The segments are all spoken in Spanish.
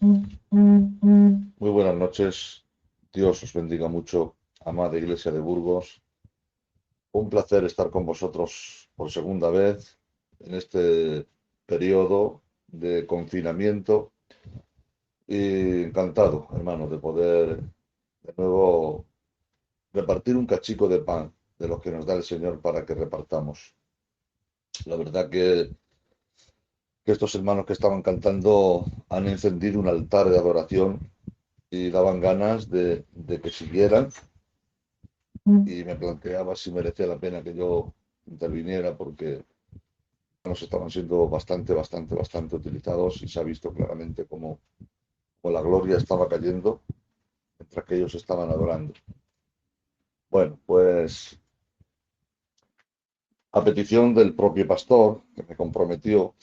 Muy buenas noches. Dios os bendiga mucho, amada Iglesia de Burgos. Un placer estar con vosotros por segunda vez en este periodo de confinamiento y encantado, hermano, de poder de nuevo repartir un cachico de pan de los que nos da el Señor para que repartamos. La verdad que estos hermanos que estaban cantando han encendido un altar de adoración y daban ganas de que siguieran y me planteaba si merecía la pena que yo interviniera porque nos estaban siendo bastante utilizados y se ha visto claramente cómo la gloria estaba cayendo mientras que ellos estaban adorando. Bueno, pues a petición del propio pastor, que me comprometió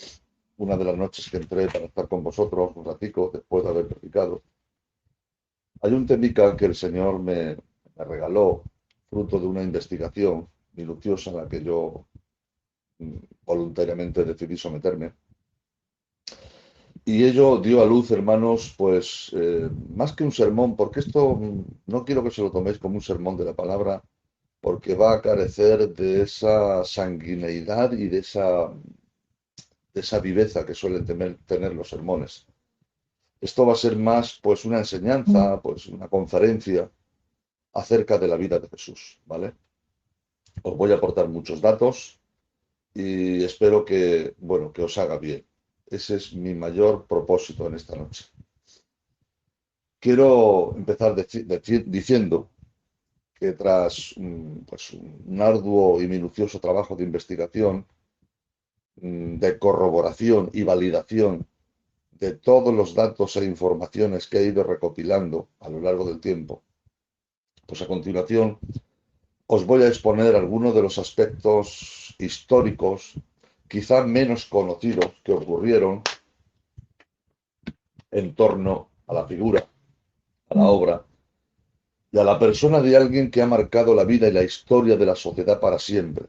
una de las noches que entré para estar con vosotros un ratico después de haber predicado, hay un temica que el Señor me regaló fruto de una investigación minuciosa en la que yo voluntariamente decidí someterme. Y ello dio a luz, hermanos, pues más que un sermón, porque esto no quiero que se lo toméis como un sermón de la palabra, porque va a carecer de esa sanguineidad y de esa viveza que suelen tener los sermones. Esto va a ser más pues una enseñanza, pues una conferencia acerca de la vida de Jesús, ¿vale? Os voy a aportar muchos datos y espero que, bueno, que os haga bien. Ese es mi mayor propósito en esta noche. Quiero empezar diciendo que tras pues, un arduo y minucioso trabajo de investigación, de corroboración y validación de todos los datos e informaciones que he ido recopilando a lo largo del tiempo, pues a continuación os voy a exponer algunos de los aspectos históricos quizá menos conocidos que ocurrieron en torno a la figura, a la obra y a la persona de alguien que ha marcado la vida y la historia de la sociedad para siempre,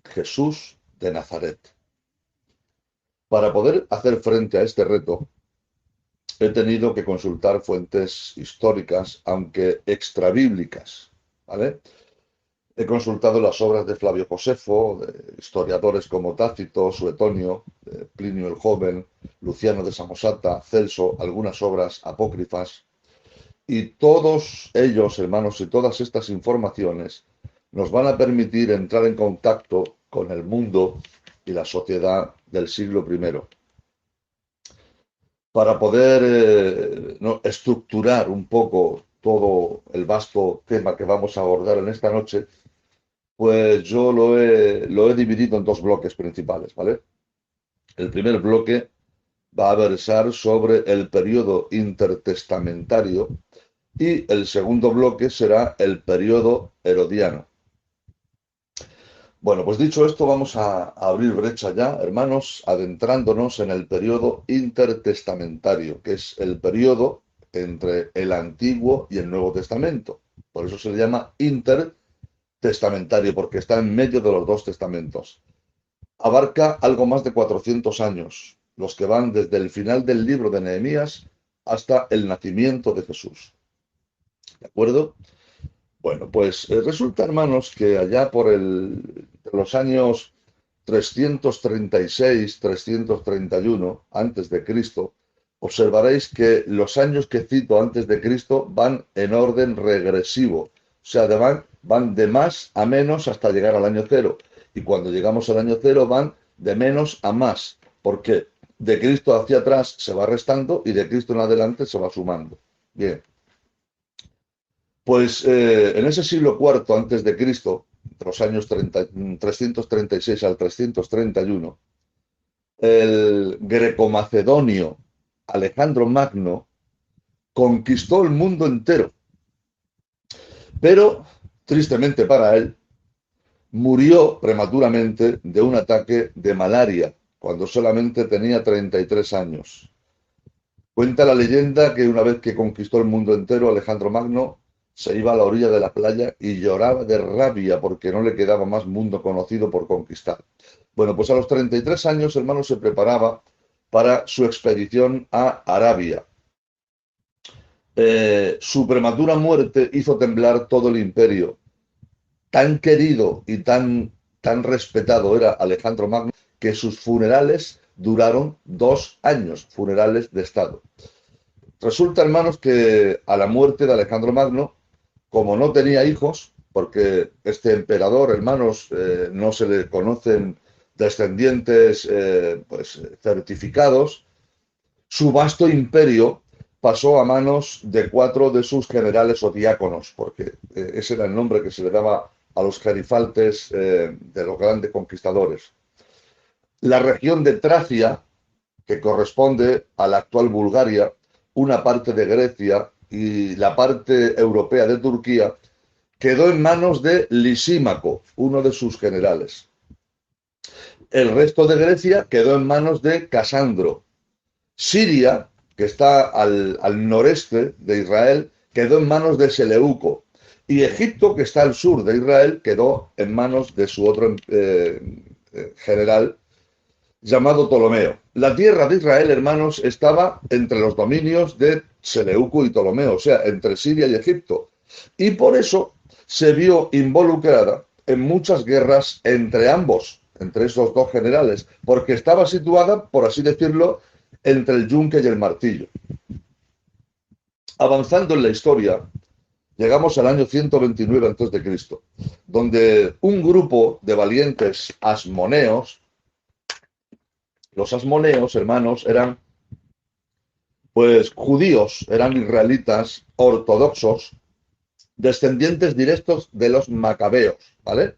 Jesús de Nazaret. Para poder hacer frente a este reto, he tenido que consultar fuentes históricas, aunque extrabíblicas, ¿vale? He consultado las obras de Flavio Josefo, de historiadores como Tácito, Suetonio, Plinio el Joven, Luciano de Samosata, Celso, algunas obras apócrifas, y todos ellos, hermanos, y todas estas informaciones nos van a permitir entrar en contacto con el mundo y la sociedad del siglo I. Para poder no, estructurar un poco todo el vasto tema que vamos a abordar en esta noche, pues yo lo he dividido en dos bloques principales, ¿vale? El primer bloque va a versar sobre el periodo intertestamentario y el segundo bloque será el periodo herodiano. Bueno, pues dicho esto, vamos a abrir brecha ya, hermanos, adentrándonos en el periodo intertestamentario, que es el periodo entre el Antiguo y el Nuevo Testamento. Por eso se le llama intertestamentario, porque está en medio de los dos testamentos. Abarca algo más de 400 años, los que van desde el final del libro de Nehemías hasta el nacimiento de Jesús. ¿De acuerdo? Bueno, pues resulta, hermanos, que allá por los años 336, 331 antes de Cristo, observaréis que los años que cito antes de Cristo van en orden regresivo, o sea, van de más a menos hasta llegar al año cero. Y cuando llegamos al año cero van de menos a más, porque de Cristo hacia atrás se va restando y de Cristo en adelante se va sumando. Bien. Pues en ese siglo IV antes de Cristo, entre los años 336 al 331, el greco-macedonio Alejandro Magno conquistó el mundo entero, pero tristemente para él murió prematuramente de un ataque de malaria cuando solamente tenía 33 años. Cuenta la leyenda que una vez que conquistó el mundo entero, Alejandro Magno se iba a la orilla de la playa y lloraba de rabia porque no le quedaba más mundo conocido por conquistar. Bueno, pues a los 33 años, hermano, se preparaba para su expedición a Arabia. Su prematura muerte hizo temblar todo el imperio. Tan querido y tan respetado era Alejandro Magno que sus funerales duraron 2 años, funerales de Estado. Resulta, hermanos, que a la muerte de Alejandro Magno, como no tenía hijos, porque este emperador, hermanos, no se le conocen descendientes pues, certificados, su vasto imperio pasó a manos de 4 de sus generales o diáconos, porque ese era el nombre que se le daba a los gerifaltes de los grandes conquistadores. La región de Tracia, que corresponde a la actual Bulgaria, una parte de Grecia y la parte europea de Turquía, quedó en manos de Lisímaco, uno de sus generales. El resto de Grecia quedó en manos de Casandro. Siria, que está al noreste de Israel, quedó en manos de Seleuco. Y Egipto, que está al sur de Israel, quedó en manos de su otro general, llamado Ptolomeo. La tierra de Israel, hermanos, estaba entre los dominios de Seleuco y Ptolomeo, o sea, entre Siria y Egipto. Y por eso se vio involucrada en muchas guerras entre ambos, entre esos dos generales, porque estaba situada, por así decirlo, entre el yunque y el martillo. Avanzando en la historia, llegamos al año 129 a.C., donde un grupo de valientes asmoneos, los asmoneos, hermanos, eran pues judíos, eran israelitas ortodoxos, descendientes directos de los macabeos, ¿vale?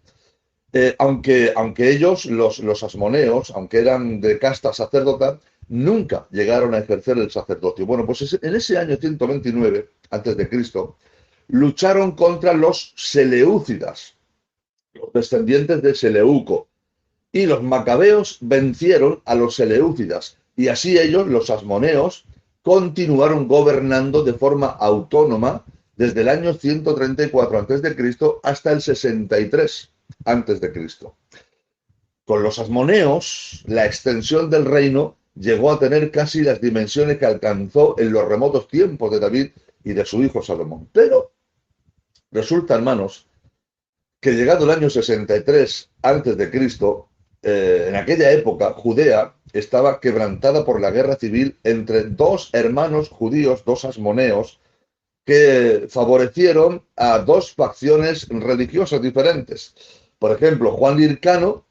Aunque ellos, los asmoneos, aunque eran de casta sacerdota, nunca llegaron a ejercer el sacerdocio. Bueno, pues en ese año 129 a.C., lucharon contra los seleucidas, los descendientes de Seleuco, y los macabeos vencieron a los seleucidas, y así ellos, los asmoneos, continuaron gobernando de forma autónoma desde el año 134 a.C. hasta el 63 a.C. Con los asmoneos, la extensión del reino llegó a tener casi las dimensiones que alcanzó en los remotos tiempos de David y de su hijo Salomón. Pero resulta, hermanos, que llegado el año 63 a.C., en aquella época, Judea estaba quebrantada por la guerra civil entre dos hermanos judíos, dos asmoneos, que favorecieron a dos facciones religiosas diferentes. Por ejemplo, Juan Hircano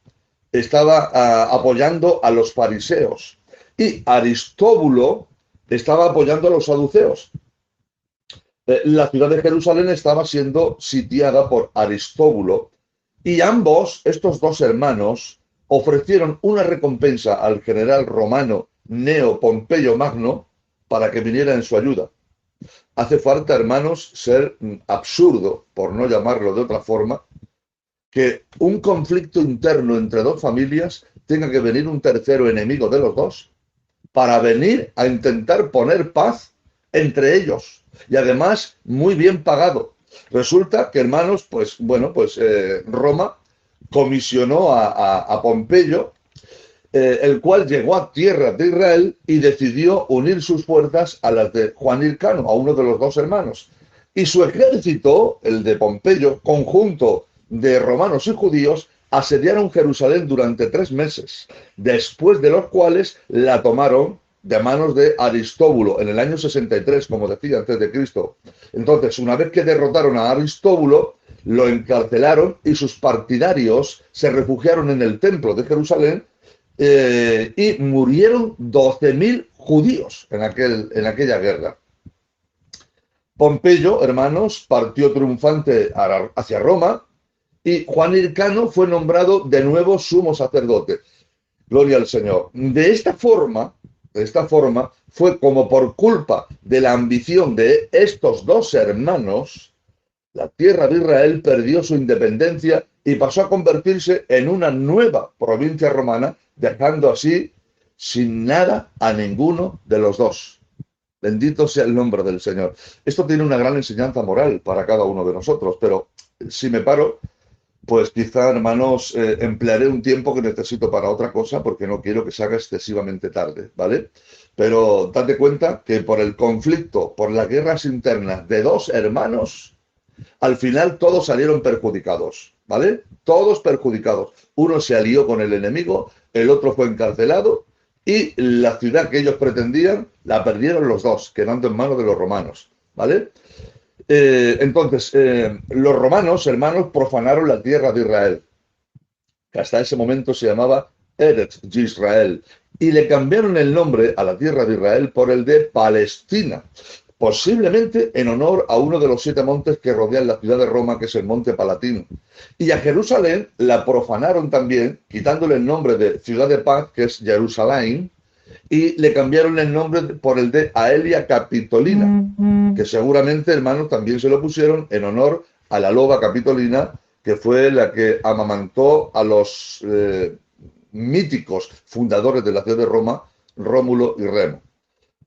estaba apoyando a los fariseos y Aristóbulo estaba apoyando a los saduceos. La ciudad de Jerusalén estaba siendo sitiada por Aristóbulo y ambos, estos dos hermanos, ofrecieron una recompensa al general romano Neo Pompeyo Magno para que viniera en su ayuda. Hace falta, hermanos, ser absurdo, por no llamarlo de otra forma, que un conflicto interno entre dos familias tenga que venir un tercero enemigo de los dos para venir a intentar poner paz entre ellos. Y además, muy bien pagado. Resulta que, hermanos, pues bueno, pues Roma comisionó a Pompeyo, el cual llegó a tierra de Israel y decidió unir sus fuerzas a las de Juan Hircano, a uno de los dos hermanos. Y su ejército, el de Pompeyo, conjunto de romanos y judíos, asediaron Jerusalén durante 3 meses, después de los cuales la tomaron de manos de Aristóbulo en el año 63, como decía, antes de Cristo. Entonces, una vez que derrotaron a Aristóbulo, lo encarcelaron y sus partidarios se refugiaron en el templo de Jerusalén y murieron 12.000 judíos en aquella guerra. Pompeyo, hermanos, partió triunfante hacia Roma y Juan Hircano fue nombrado de nuevo sumo sacerdote. Gloria al Señor. De esta forma fue como por culpa de la ambición de estos dos hermanos, la tierra de Israel perdió su independencia y pasó a convertirse en una nueva provincia romana, dejando así sin nada a ninguno de los dos. Bendito sea el nombre del Señor. Esto tiene una gran enseñanza moral para cada uno de nosotros, pero si me paro, pues quizá, hermanos, emplearé un tiempo que necesito para otra cosa porque no quiero que se haga excesivamente tarde, ¿vale? Pero date cuenta que por el conflicto, por las guerras internas de dos hermanos, al final todos salieron perjudicados, ¿vale? Todos perjudicados. Uno se alió con el enemigo, el otro fue encarcelado y la ciudad que ellos pretendían la perdieron los dos, quedando en manos de los romanos, ¿vale? Entonces, los romanos, hermanos, profanaron la tierra de Israel, que hasta ese momento se llamaba Eretz Yisrael, y le cambiaron el nombre a la tierra de Israel por el de Palestina, posiblemente en honor a uno de los 7 montes que rodean la ciudad de Roma, que es el monte Palatino. Y a Jerusalén la profanaron también, quitándole el nombre de ciudad de paz, que es Jerusalén, y le cambiaron el nombre por el de Aelia Capitolina, que seguramente, hermanos, también se lo pusieron en honor a la loba Capitolina, que fue la que amamantó a los míticos fundadores de la ciudad de Roma, Rómulo y Remo.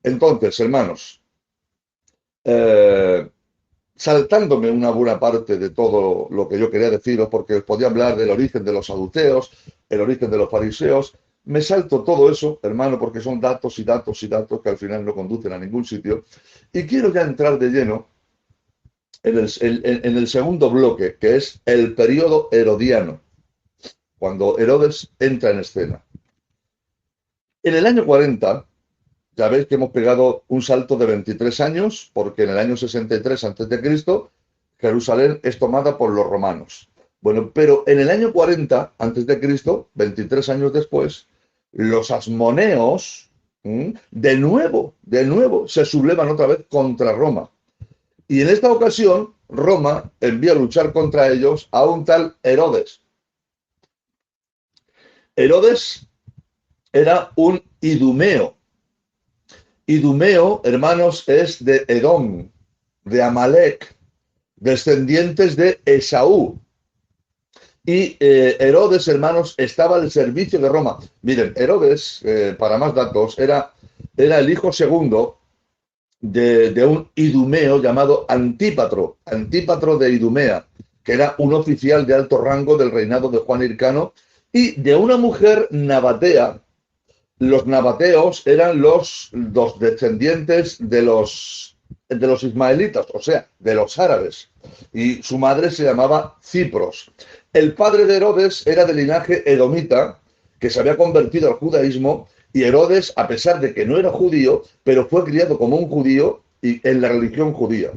Entonces, hermanos, saltándome una buena parte de todo lo que yo quería deciros, porque os podía hablar del origen de los saduceos, el origen de los fariseos, me salto todo eso, hermano, porque son datos y datos y datos que al final no conducen a ningún sitio, y quiero ya entrar de lleno en el segundo bloque, que es el periodo herodiano, cuando Herodes entra en escena. En el año 40, ya veis que hemos pegado un salto de 23 años, porque en el año 63 a.C., Jerusalén es tomada por los romanos. Bueno, pero en el año 40 a.C., 23 años después, los asmoneos, de nuevo, se sublevan otra vez contra Roma. Y en esta ocasión, Roma envía a luchar contra ellos a un tal Herodes. Herodes era un idumeo. Idumeo, hermanos, es de Edom, de Amalek, descendientes de Esaú. Y Herodes, hermanos, estaba al servicio de Roma. Miren, Herodes, para más datos, era el hijo segundo de un idumeo llamado Antípatro de Idumea, que era un oficial de alto rango del reinado de Juan Hircano, y de una mujer nabatea. Los nabateos eran los descendientes de los ismaelitas, o sea, de los árabes, y su madre se llamaba Cipros. El padre de Herodes era de linaje edomita, que se había convertido al judaísmo, y Herodes, a pesar de que no era judío, pero fue criado como un judío y en la religión judía.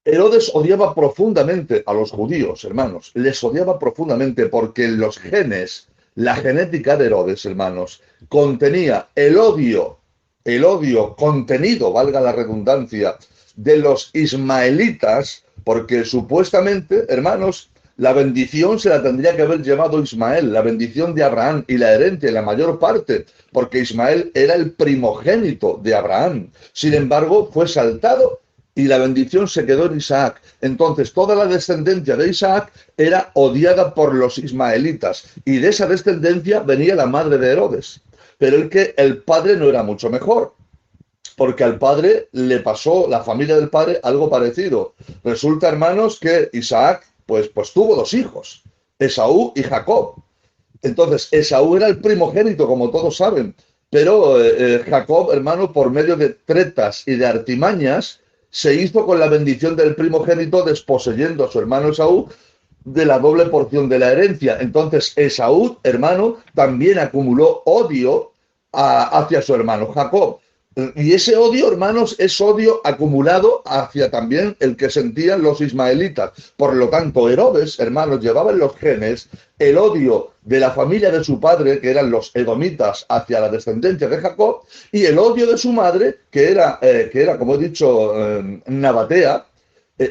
Herodes odiaba profundamente a los judíos, hermanos. Les odiaba profundamente porque los genes, la genética de Herodes, hermanos, contenía el odio contenido, valga la redundancia, de los ismaelitas, porque supuestamente, hermanos, la bendición se la tendría que haber llevado Ismael, la bendición de Abraham y la herencia, la mayor parte, porque Ismael era el primogénito de Abraham. Sin embargo, fue saltado y la bendición se quedó en Isaac. Entonces, toda la descendencia de Isaac era odiada por los ismaelitas, y de esa descendencia venía la madre de Herodes. Pero el padre no era mucho mejor, porque al padre le pasó, la familia del padre, algo parecido. Resulta, hermanos, que Isaac pues tuvo 2 hijos, Esaú y Jacob. Entonces, Esaú era el primogénito, como todos saben, pero Jacob, hermano, por medio de tretas y de artimañas, se hizo con la bendición del primogénito, desposeyendo a su hermano Esaú de la doble porción de la herencia. Entonces, Esaú, hermano, también acumuló odio hacia su hermano Jacob. Y ese odio, hermanos, es odio acumulado hacia también el que sentían los ismaelitas. Por lo tanto, Herodes, hermanos, llevaba en los genes el odio de la familia de su padre, que eran los edomitas, hacia la descendencia de Jacob, y el odio de su madre, que era como he dicho, nabatea,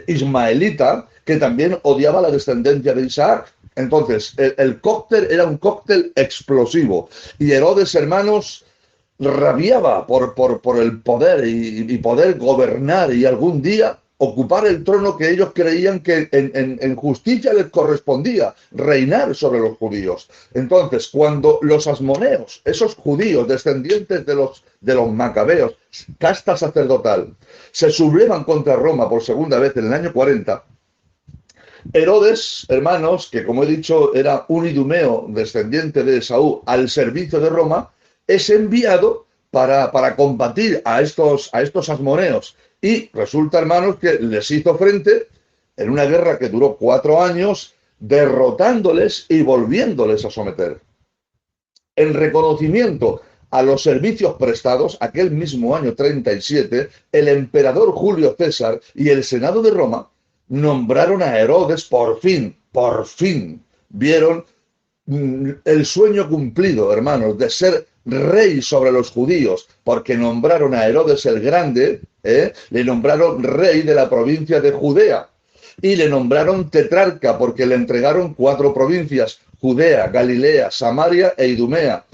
ismaelita, que también odiaba la descendencia de Isaac. Entonces, el cóctel era un cóctel explosivo. Y Herodes, hermanos, rabiaba por el poder y poder gobernar y algún día ocupar el trono que ellos creían que en justicia les correspondía, reinar sobre los judíos. Entonces, cuando los asmoneos, esos judíos descendientes de los macabeos, casta sacerdotal, se sublevan contra Roma por segunda vez en el año 40, Herodes, hermanos, que como he dicho era un idumeo descendiente de Esaú al servicio de Roma, es enviado para combatir a estos asmoneos. Y resulta, hermanos, que les hizo frente en una guerra que duró 4 años, derrotándoles y volviéndoles a someter. En reconocimiento a los servicios prestados, aquel mismo año 37, el emperador Julio César y el Senado de Roma nombraron a Herodes, por fin, vieron el sueño cumplido, hermanos, de ser rey sobre los judíos, porque nombraron a Herodes el Grande, le nombraron rey de la provincia de Judea, y le nombraron tetrarca, porque le entregaron 4 provincias: Judea, Galilea, Samaria e Idumea.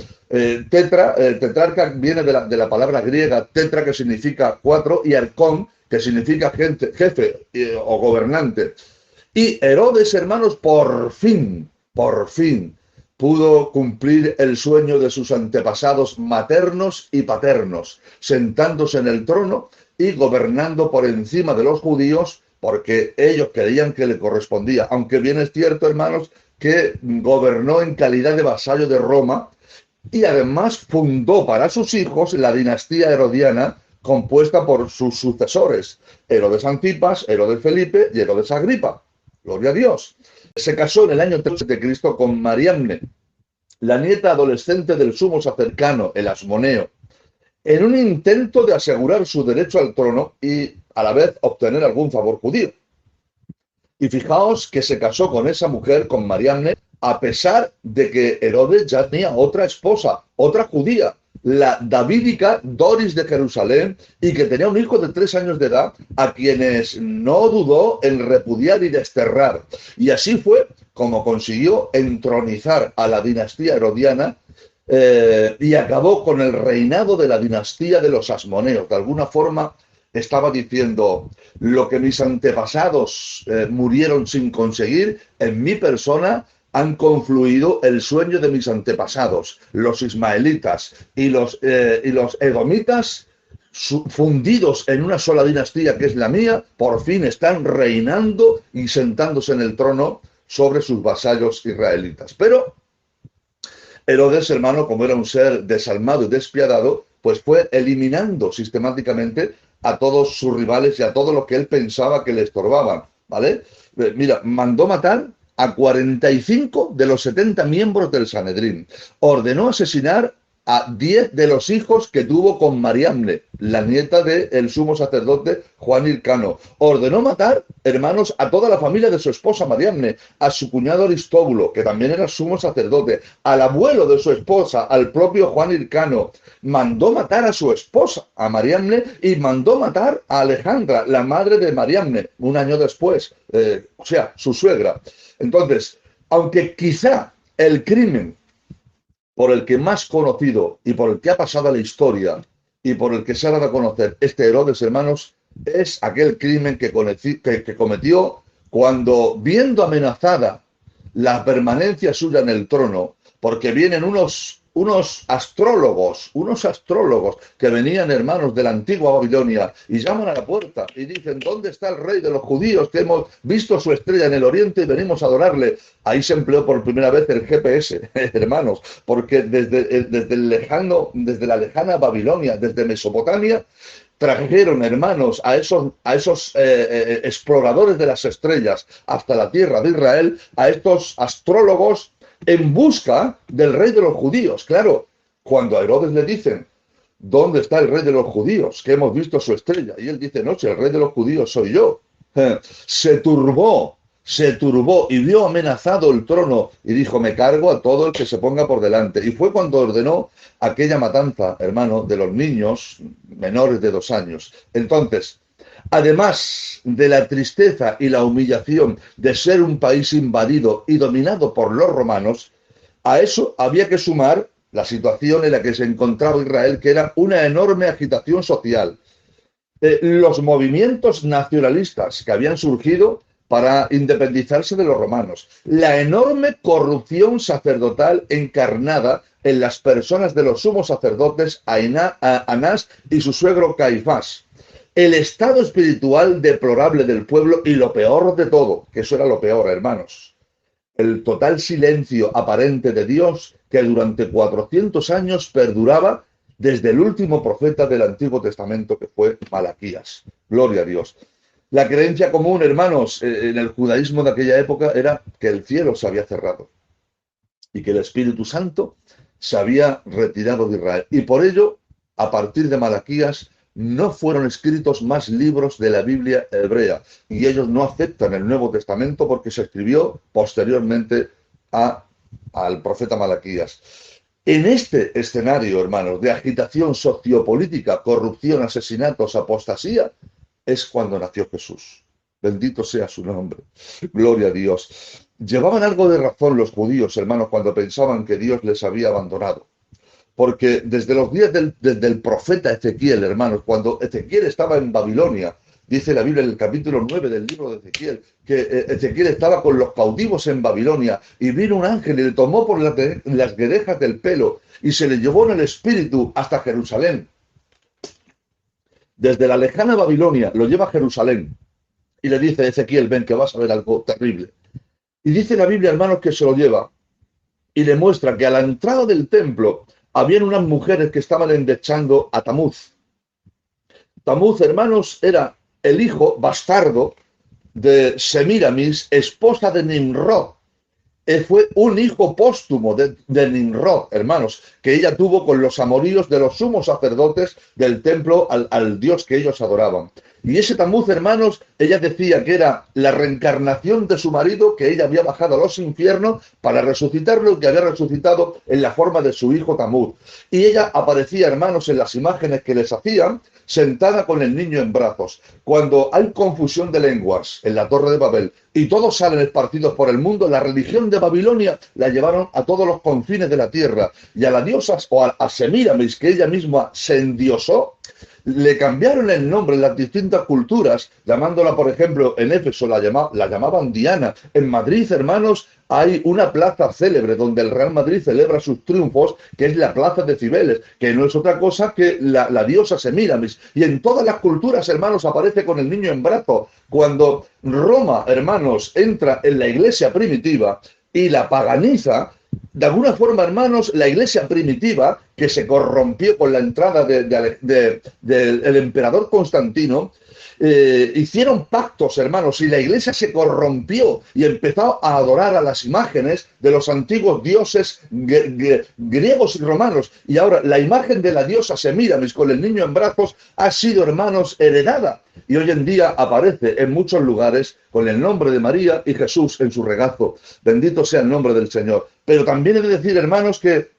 Tetrarca viene de la palabra griega tetra, que significa 4, y arcón, que significa jefe o gobernante. Y Herodes, hermanos, por fin, pudo cumplir el sueño de sus antepasados maternos y paternos, sentándose en el trono y gobernando por encima de los judíos, porque ellos creían que le correspondía. Aunque bien es cierto, hermanos, que gobernó en calidad de vasallo de Roma, y además fundó para sus hijos la dinastía herodiana, compuesta por sus sucesores: Herodes Antipas, Herodes Felipe y Herodes Agripa. Gloria a Dios. Se casó en el año 3 de Cristo con Mariamne, la nieta adolescente del sumo sacerdote, el Asmoneo, en un intento de asegurar su derecho al trono y a la vez obtener algún favor judío. Y fijaos que se casó con esa mujer, con Mariamne, a pesar de que Herodes ya tenía otra esposa, otra judía, la davídica Doris de Jerusalén, y que tenía un hijo de 3 años de edad, a quienes no dudó en repudiar y desterrar. Y así fue como consiguió entronizar a la dinastía herodiana, y acabó con el reinado de la dinastía de los asmoneos. De alguna forma estaba diciendo: lo que mis antepasados murieron sin conseguir, en mi persona han confluido el sueño de mis antepasados, los ismaelitas y los edomitas, fundidos en una sola dinastía que es la mía, por fin están reinando y sentándose en el trono sobre sus vasallos israelitas. Pero Herodes, hermano, como era un ser desalmado y despiadado, pues fue eliminando sistemáticamente a todos sus rivales y a todos los que él pensaba que le estorbaban, ¿vale? Mira, mandó matar a 45 de los 70 miembros del Sanedrín. Ordenó asesinar a 10 de los hijos que tuvo con Mariamne, la nieta del sumo sacerdote Juan Hircano. Ordenó matar, hermanos, a toda la familia de su esposa Mariamne, a su cuñado Aristóbulo, que también era sumo sacerdote, al abuelo de su esposa, al propio Juan Hircano. Mandó matar a su esposa, a Mariamne, y mandó matar a Alejandra, la madre de Mariamne, un año después, o sea, su suegra. Entonces, aunque quizá el crimen por el que más conocido y por el que ha pasado a la historia y por el que se ha dado a conocer este Herodes, hermanos, es aquel crimen que cometió cuando, viendo amenazada la permanencia suya en el trono, porque vienen unos astrólogos que venían, hermanos, de la antigua Babilonia, y llaman a la puerta y dicen: ¿dónde está el rey de los judíos, que hemos visto su estrella en el oriente y venimos a adorarle? Ahí se empleó por primera vez el GPS, hermanos, porque desde la lejana Babilonia, desde Mesopotamia, trajeron, hermanos, a esos exploradores de las estrellas hasta la tierra de Israel, a estos astrólogos, en busca del rey de los judíos. Claro, cuando a Herodes le dicen: ¿dónde está el rey de los judíos, que hemos visto su estrella? Y él dice: no, si el rey de los judíos soy yo. Se turbó y vio amenazado el trono y dijo: me cargo a todo el que se ponga por delante. Y fue cuando ordenó aquella matanza, hermano, de los niños menores de 2 años. Entonces, además de la tristeza y la humillación de ser un país invadido y dominado por los romanos, a eso había que sumar la situación en la que se encontraba Israel, que era una enorme agitación social. Los movimientos nacionalistas que habían surgido para independizarse de los romanos, la enorme corrupción sacerdotal encarnada en las personas de los sumos sacerdotes Anás y su suegro Caifás, el estado espiritual deplorable del pueblo y lo peor de todo, que eso era lo peor, hermanos, el total silencio aparente de Dios que durante 400 años perduraba desde el último profeta del Antiguo Testamento, que fue Malaquías. Gloria a Dios. La creencia común, hermanos, en el judaísmo de aquella época era que el cielo se había cerrado y que el Espíritu Santo se había retirado de Israel. Y por ello, a partir de Malaquías, no fueron escritos más libros de la Biblia hebrea. Y ellos no aceptan el Nuevo Testamento porque se escribió posteriormente al profeta Malaquías. En este escenario, hermanos, de agitación sociopolítica, corrupción, asesinatos, apostasía, es cuando nació Jesús. Bendito sea su nombre. Gloria a Dios. Llevaban algo de razón los judíos, hermanos, cuando pensaban que Dios les había abandonado. Porque desde los días del profeta Ezequiel, hermanos, cuando Ezequiel estaba en Babilonia, dice la Biblia en el capítulo 9 del libro de Ezequiel, que Ezequiel estaba con los cautivos en Babilonia y vino un ángel y le tomó por las guedejas del pelo y se le llevó en el espíritu hasta Jerusalén. Desde la lejana Babilonia lo lleva a Jerusalén y le dice: Ezequiel, ven que vas a ver algo terrible. Y dice la Biblia, hermanos, que se lo lleva y le muestra que a la entrada del templo habían unas mujeres que estaban endechando a Tamuz. Tamuz, hermanos, era el hijo bastardo de Semíramis, esposa de Nimrod. Fue un hijo póstumo de Nimrod, hermanos, que ella tuvo con los amoríos de los sumos sacerdotes del templo al Dios que ellos adoraban. Y ese Tamuz, hermanos, ella decía que era la reencarnación de su marido, que ella había bajado a los infiernos para resucitarlo, y que había resucitado en la forma de su hijo Tamuz. Y ella aparecía, hermanos, en las imágenes que les hacían, sentada con el niño en brazos. Cuando hay confusión de lenguas en la Torre de Babel y todos salen esparcidos por el mundo, la religión de Babilonia la llevaron a todos los confines de la tierra. Y a la diosa, o a Semíramis, que ella misma se endiosó, le cambiaron el nombre en las distintas culturas, llamándola, por ejemplo, en Éfeso la llamaban Diana. En Madrid, hermanos, hay una plaza célebre donde el Real Madrid celebra sus triunfos, que es la Plaza de Cibeles, que no es otra cosa que la diosa Semíramis. Y en todas las culturas, hermanos, aparece con el niño en brazos. Cuando Roma, hermanos, entra en la iglesia primitiva y la paganiza, de alguna forma, hermanos, la iglesia primitiva, que se corrompió con la entrada del emperador Constantino, hicieron pactos, hermanos, y la iglesia se corrompió y empezó a adorar a las imágenes de los antiguos dioses griegos y romanos. Y ahora la imagen de la diosa Semíramis con el niño en brazos ha sido, hermanos, heredada. Y hoy en día aparece en muchos lugares con el nombre de María y Jesús en su regazo. Bendito sea el nombre del Señor. Pero también he de decir, hermanos, que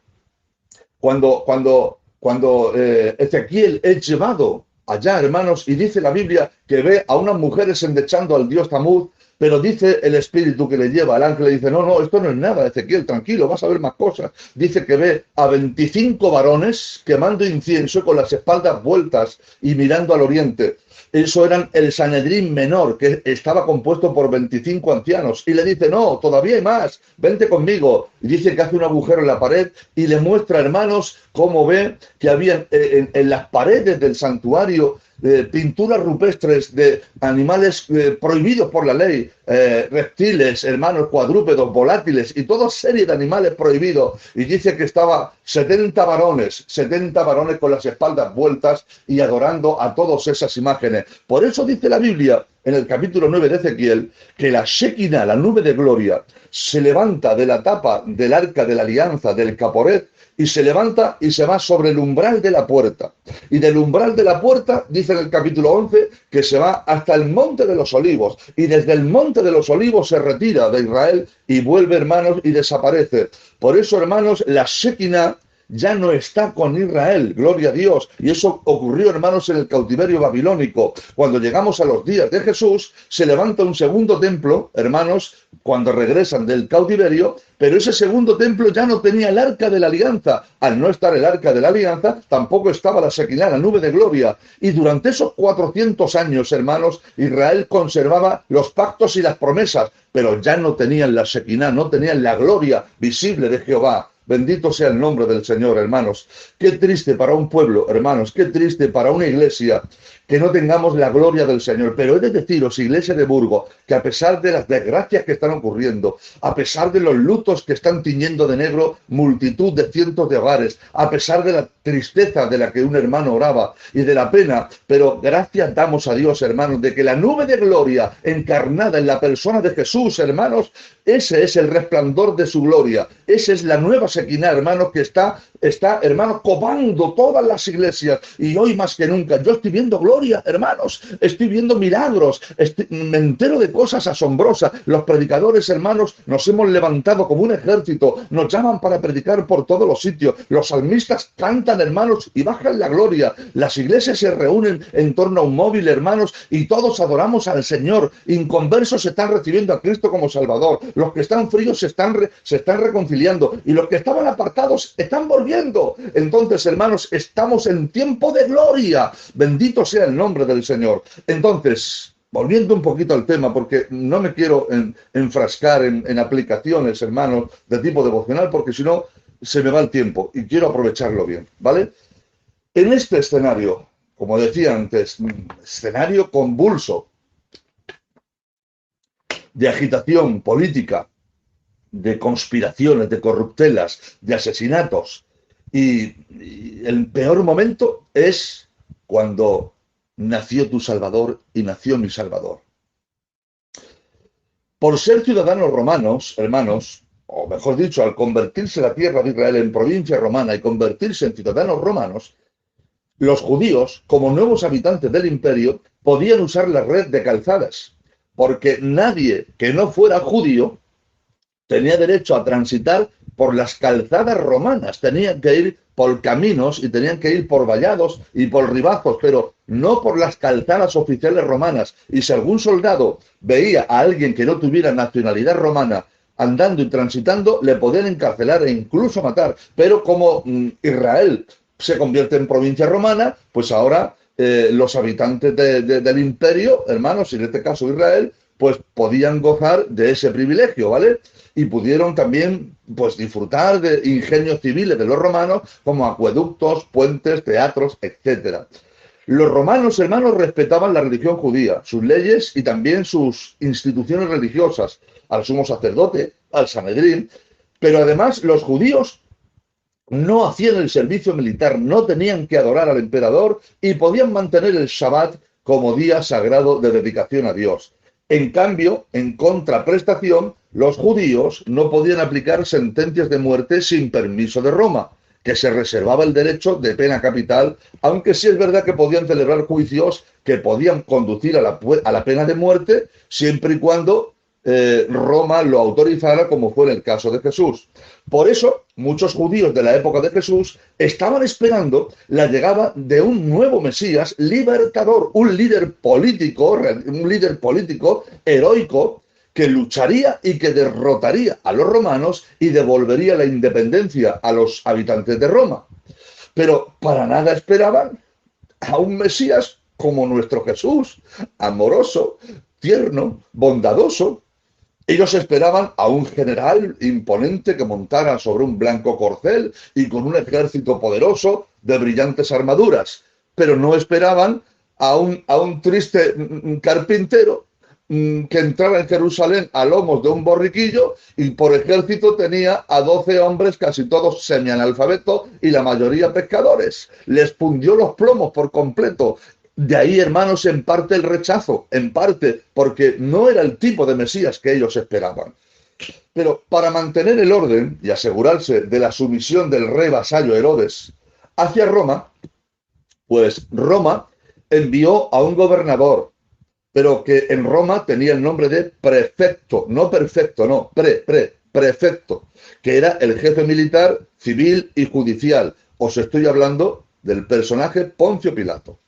cuando Ezequiel es llevado allá, hermanos, y dice la Biblia que ve a unas mujeres endechando al dios Tamuz, pero dice el espíritu que le lleva al ángel, le dice: no, esto no es nada, Ezequiel, tranquilo, vas a ver más cosas. Dice que ve a 25 varones quemando incienso con las espaldas vueltas y mirando al oriente. Eso eran el Sanedrín menor, que estaba compuesto por 25 ancianos. Y le dice: no, todavía hay más, vente conmigo. Y dice que hace un agujero en la pared y le muestra, hermanos, cómo ve que había en las paredes del santuario pinturas rupestres de animales prohibidos por la ley, reptiles, hermanos, cuadrúpedos, volátiles y toda serie de animales prohibidos. Y dice que estaba 70 varones con las espaldas vueltas y adorando a todas esas imágenes. Por eso dice la Biblia en el capítulo 9 de Ezequiel que la Shekinah, la nube de gloria, se levanta de la tapa del arca de la alianza, del caporet, y se levanta y se va sobre el umbral de la puerta. Y del umbral de la puerta, dice en el capítulo 11, que se va hasta el Monte de los Olivos. Y desde el Monte de los Olivos se retira de Israel y vuelve, hermanos, y desaparece. Por eso, hermanos, la Shekinah ya no está con Israel, gloria a Dios. Y eso ocurrió, hermanos, en el cautiverio babilónico. Cuando llegamos a los días de Jesús, se levanta un segundo templo, hermanos, cuando regresan del cautiverio, pero ese segundo templo ya no tenía el arca de la alianza. Al no estar el arca de la alianza, tampoco estaba la Shekinah, la nube de gloria. Y durante esos 400 años, hermanos, Israel conservaba los pactos y las promesas, pero ya no tenían la Shekinah, no tenían la gloria visible de Jehová. Bendito sea el nombre del Señor, hermanos. Qué triste para un pueblo, hermanos, qué triste para una iglesia que no tengamos la gloria del Señor. Pero he de deciros, iglesia de Burgos, que a pesar de las desgracias que están ocurriendo, a pesar de los lutos que están tiñendo de negro multitud de cientos de hogares, a pesar de la tristeza de la que un hermano oraba y de la pena, pero gracias damos a Dios, hermanos, de que la nube de gloria encarnada en la persona de Jesús, hermanos, ese es el resplandor de su gloria. Esa es la nueva Sequiná, hermanos, que está, hermanos, copando todas las iglesias. Y hoy más que nunca, yo estoy viendo gloria, hermanos. Estoy viendo milagros. Me entero de cosas asombrosas. Los predicadores, hermanos, nos hemos levantado como un ejército. Nos llaman para predicar por todos los sitios. Los salmistas cantan, hermanos, y bajan la gloria. Las iglesias se reúnen en torno a un móvil, hermanos, y todos adoramos al Señor. Inconversos están recibiendo a Cristo como Salvador. Los que están fríos se están reconciliando y los que estaban apartados están volviendo. Entonces, hermanos, estamos en tiempo de gloria. Bendito sea el nombre del Señor. Entonces, volviendo un poquito al tema, porque no me quiero enfrascar en aplicaciones, hermanos, de tipo devocional, porque si no, se me va el tiempo y quiero aprovecharlo bien, ¿vale? En este escenario, como decía antes, escenario convulso, de agitación política, de conspiraciones, de corruptelas, de asesinatos. Y el peor momento es cuando nació tu Salvador y nació mi Salvador. Por ser ciudadanos romanos, hermanos, o mejor dicho, al convertirse la tierra de Israel en provincia romana y convertirse en ciudadanos romanos, los judíos, como nuevos habitantes del imperio, podían usar la red de calzadas, porque nadie que no fuera judío tenía derecho a transitar por las calzadas romanas, tenían que ir por caminos y tenían que ir por vallados y por ribazos, pero no por las calzadas oficiales romanas. Y si algún soldado veía a alguien que no tuviera nacionalidad romana andando y transitando, le podían encarcelar e incluso matar. Pero como Israel se convierte en provincia romana, pues ahora los habitantes del imperio, hermanos, y en este caso Israel, pues podían gozar de ese privilegio, ¿vale? Y pudieron también, pues, disfrutar de ingenios civiles de los romanos, como acueductos, puentes, teatros, etcétera. Los romanos, hermanos, respetaban la religión judía, sus leyes y también sus instituciones religiosas, al sumo sacerdote, al Sanedrín, pero además los judíos no hacían el servicio militar, no tenían que adorar al emperador y podían mantener el Shabbat como día sagrado de dedicación a Dios. En cambio, en contraprestación, los judíos no podían aplicar sentencias de muerte sin permiso de Roma, que se reservaba el derecho de pena capital, aunque sí es verdad que podían celebrar juicios que podían conducir a la pena de muerte, siempre y cuando Roma lo autorizara, como fue en el caso de Jesús. Por eso, muchos judíos de la época de Jesús estaban esperando la llegada de un nuevo Mesías libertador, un líder político heroico, que lucharía y que derrotaría a los romanos y devolvería la independencia a los habitantes de Roma. Pero para nada esperaban a un Mesías como nuestro Jesús, amoroso, tierno, bondadoso. Ellos esperaban a un general imponente que montara sobre un blanco corcel y con un ejército poderoso de brillantes armaduras, pero no esperaban a un triste carpintero que entraba en Jerusalén a lomos de un borriquillo y por ejército tenía a 12 hombres, casi todos semianalfabetos y la mayoría pescadores. Les fundió los plomos por completo. De ahí, hermanos, en parte el rechazo, en parte porque no era el tipo de Mesías que ellos esperaban. Pero para mantener el orden y asegurarse de la sumisión del rey vasallo Herodes hacia Roma, pues Roma envió a un gobernador, pero que en Roma tenía el nombre de prefecto, no perfecto, no, prefecto, que era el jefe militar, civil y judicial. Os estoy hablando del personaje Poncio Pilato.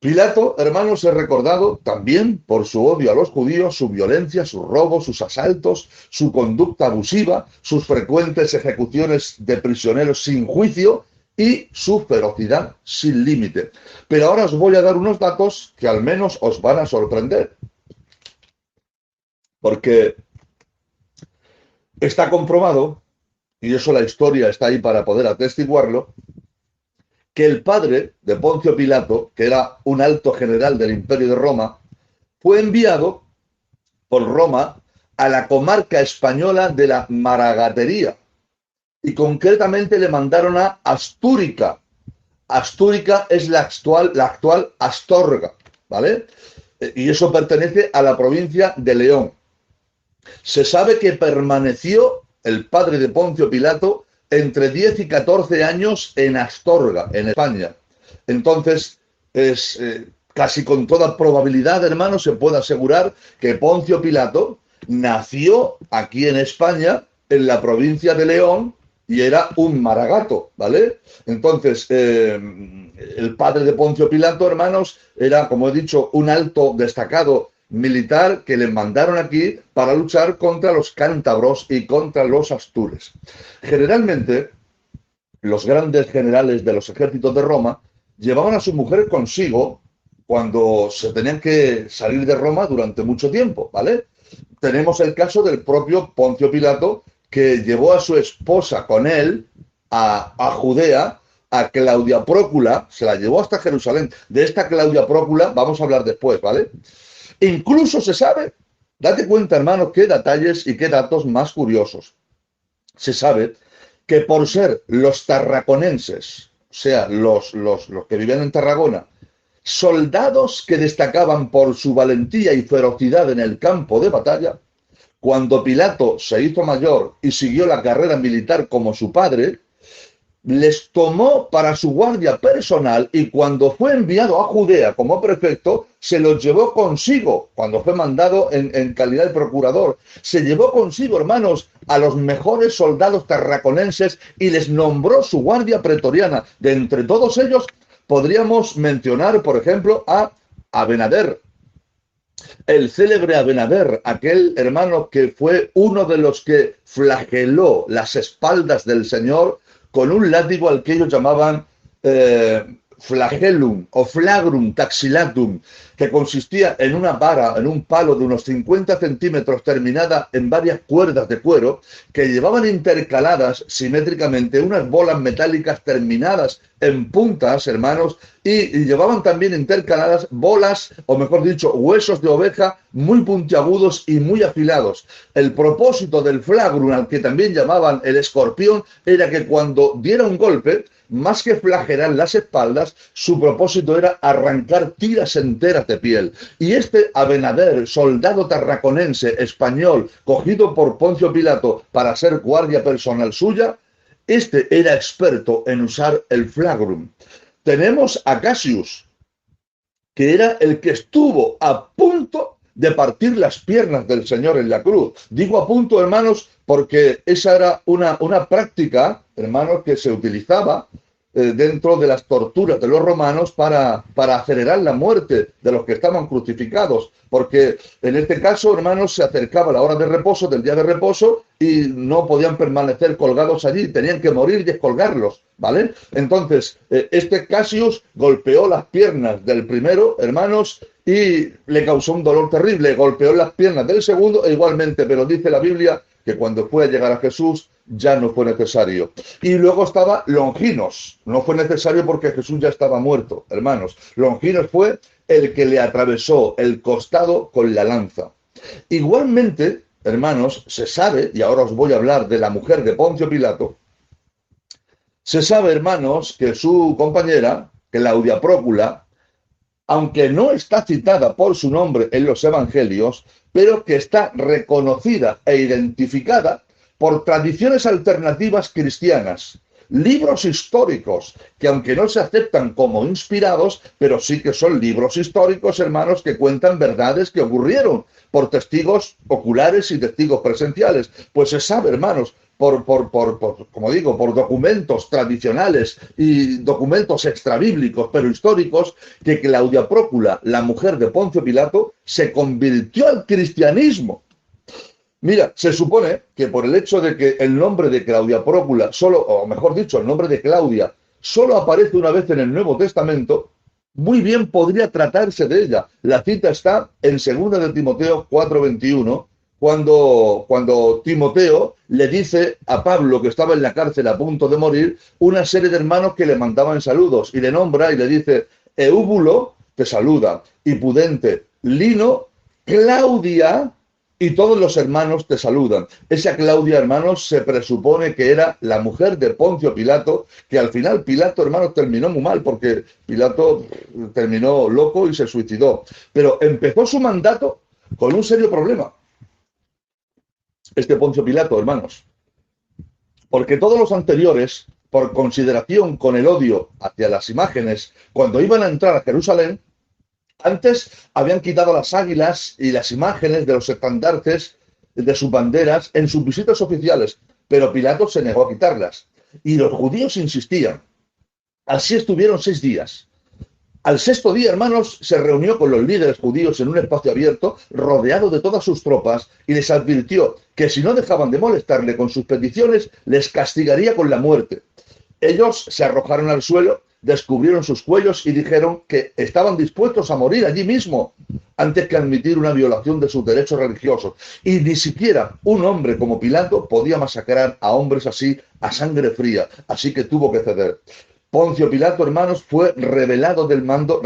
Pilato, hermanos, es recordado también por su odio a los judíos, su violencia, sus robos, sus asaltos, su conducta abusiva, sus frecuentes ejecuciones de prisioneros sin juicio y su ferocidad sin límite. Pero ahora os voy a dar unos datos que al menos os van a sorprender. Porque está comprobado, y eso la historia está ahí para poder atestiguarlo, que el padre de Poncio Pilato, que era un alto general del Imperio de Roma, fue enviado por Roma a la comarca española de la Maragatería y concretamente le mandaron a Astúrica. Astúrica es la actual Astorga, ¿vale? Y eso pertenece a la provincia de León. Se sabe que permaneció el padre de Poncio Pilato entre 10 y 14 años en Astorga, en España. Entonces, casi con toda probabilidad, hermano, se puede asegurar que Poncio Pilato nació aquí en España, en la provincia de León, y era un maragato, ¿vale? Entonces, el padre de Poncio Pilato, hermanos, era, como he dicho, un alto destacado militar que le mandaron aquí para luchar contra los cántabros y contra los astures. Generalmente, los grandes generales de los ejércitos de Roma llevaban a sus mujeres consigo cuando se tenían que salir de Roma durante mucho tiempo, ¿vale? Tenemos el caso del propio Poncio Pilato, que llevó a su esposa con él a Judea, a Claudia Prócula, se la llevó hasta Jerusalén. De esta Claudia Prócula vamos a hablar después, ¿vale? Incluso se sabe, date cuenta, hermanos, qué detalles y qué datos más curiosos. Se sabe que por ser los tarraconenses, o sea, los que vivían en Tarragona, soldados que destacaban por su valentía y ferocidad en el campo de batalla, cuando Pilato se hizo mayor y siguió la carrera militar como su padre, les tomó para su guardia personal y cuando fue enviado a Judea como prefecto, se los llevó consigo, cuando fue mandado en calidad de procurador. Se llevó consigo, hermanos, a los mejores soldados tarraconenses y les nombró su guardia pretoriana. De entre todos ellos, podríamos mencionar, por ejemplo, a Abenader, el célebre Abenader, aquel hermano que fue uno de los que flageló las espaldas del Señor con un látigo al que ellos llamaban flagellum o flagrum taxilatum, que consistía en una vara, en un palo de unos 50 centímetros terminada en varias cuerdas de cuero que llevaban intercaladas simétricamente unas bolas metálicas terminadas en puntas, hermanos, y llevaban también intercaladas bolas, o mejor dicho, huesos de oveja muy puntiagudos y muy afilados. El propósito del flagrum, al que también llamaban el escorpión, era que cuando diera un golpe, más que flagelar las espaldas, su propósito era arrancar tiras enteras de piel. Y este Abenader, soldado tarraconense español, cogido por Poncio Pilato para ser guardia personal suya, este era experto en usar el flagrum. Tenemos a Cassius, que era el que estuvo a punto de partir las piernas del Señor en la cruz. Digo a punto, hermanos, porque esa era una práctica, hermanos, que se utilizaba dentro de las torturas de los romanos para acelerar la muerte de los que estaban crucificados, porque en este caso, hermanos, se acercaba la hora de reposo, del día de reposo, y no podían permanecer colgados allí, tenían que morir y descolgarlos, ¿vale? Entonces, este Cassius golpeó las piernas del primero, hermanos, y le causó un dolor terrible, golpeó las piernas del segundo e igualmente, pero dice la Biblia que cuando fue a llegar a Jesús ya no fue necesario. Y luego estaba Longinos, no fue necesario porque Jesús ya estaba muerto, hermanos. Longinos fue el que le atravesó el costado con la lanza. Igualmente, hermanos, se sabe, y ahora os voy a hablar de la mujer de Poncio Pilato, se sabe, hermanos, que su compañera, Claudia Prócula, aunque no está citada por su nombre en los evangelios, pero que está reconocida e identificada por tradiciones alternativas cristianas, libros históricos, que aunque no se aceptan como inspirados, pero sí que son libros históricos, hermanos, que cuentan verdades que ocurrieron por testigos oculares y testigos presenciales. Pues se sabe, hermanos, como digo, por documentos tradicionales y documentos extrabíblicos, pero históricos, que Claudia Prócula, la mujer de Poncio Pilato, se convirtió al cristianismo. Mira, se supone que por el hecho de que el nombre de Claudia Prócula, o mejor dicho, el nombre de Claudia, solo aparece una vez en el Nuevo Testamento, muy bien podría tratarse de ella. La cita está en 2 de Timoteo 4:21, cuando Timoteo le dice a Pablo, que estaba en la cárcel a punto de morir, una serie de hermanos que le mandaban saludos, y le nombra y le dice: Eúbulo te saluda, y Pudente, Lino, Claudia y todos los hermanos te saludan. Esa Claudia, hermanos, se presupone que era la mujer de Poncio Pilato, que al final Pilato, hermanos, terminó muy mal, porque Pilato terminó loco y se suicidó. Pero empezó su mandato con un serio problema, este Poncio Pilato, hermanos, porque todos los anteriores, por consideración con el odio hacia las imágenes, cuando iban a entrar a Jerusalén, antes habían quitado las águilas y las imágenes de los estandartes de sus banderas en sus visitas oficiales, pero Pilato se negó a quitarlas. Y los judíos insistían. Así estuvieron 6 días. Al 6.º día, hermanos, se reunió con los líderes judíos en un espacio abierto, rodeado de todas sus tropas, y les advirtió que si no dejaban de molestarle con sus peticiones, les castigaría con la muerte. Ellos se arrojaron al suelo, descubrieron sus cuellos y dijeron que estaban dispuestos a morir allí mismo antes que admitir una violación de sus derechos religiosos. Y ni siquiera un hombre como Pilato podía masacrar a hombres así a sangre fría, así que tuvo que ceder. Poncio Pilato, hermanos, fue relevado del mando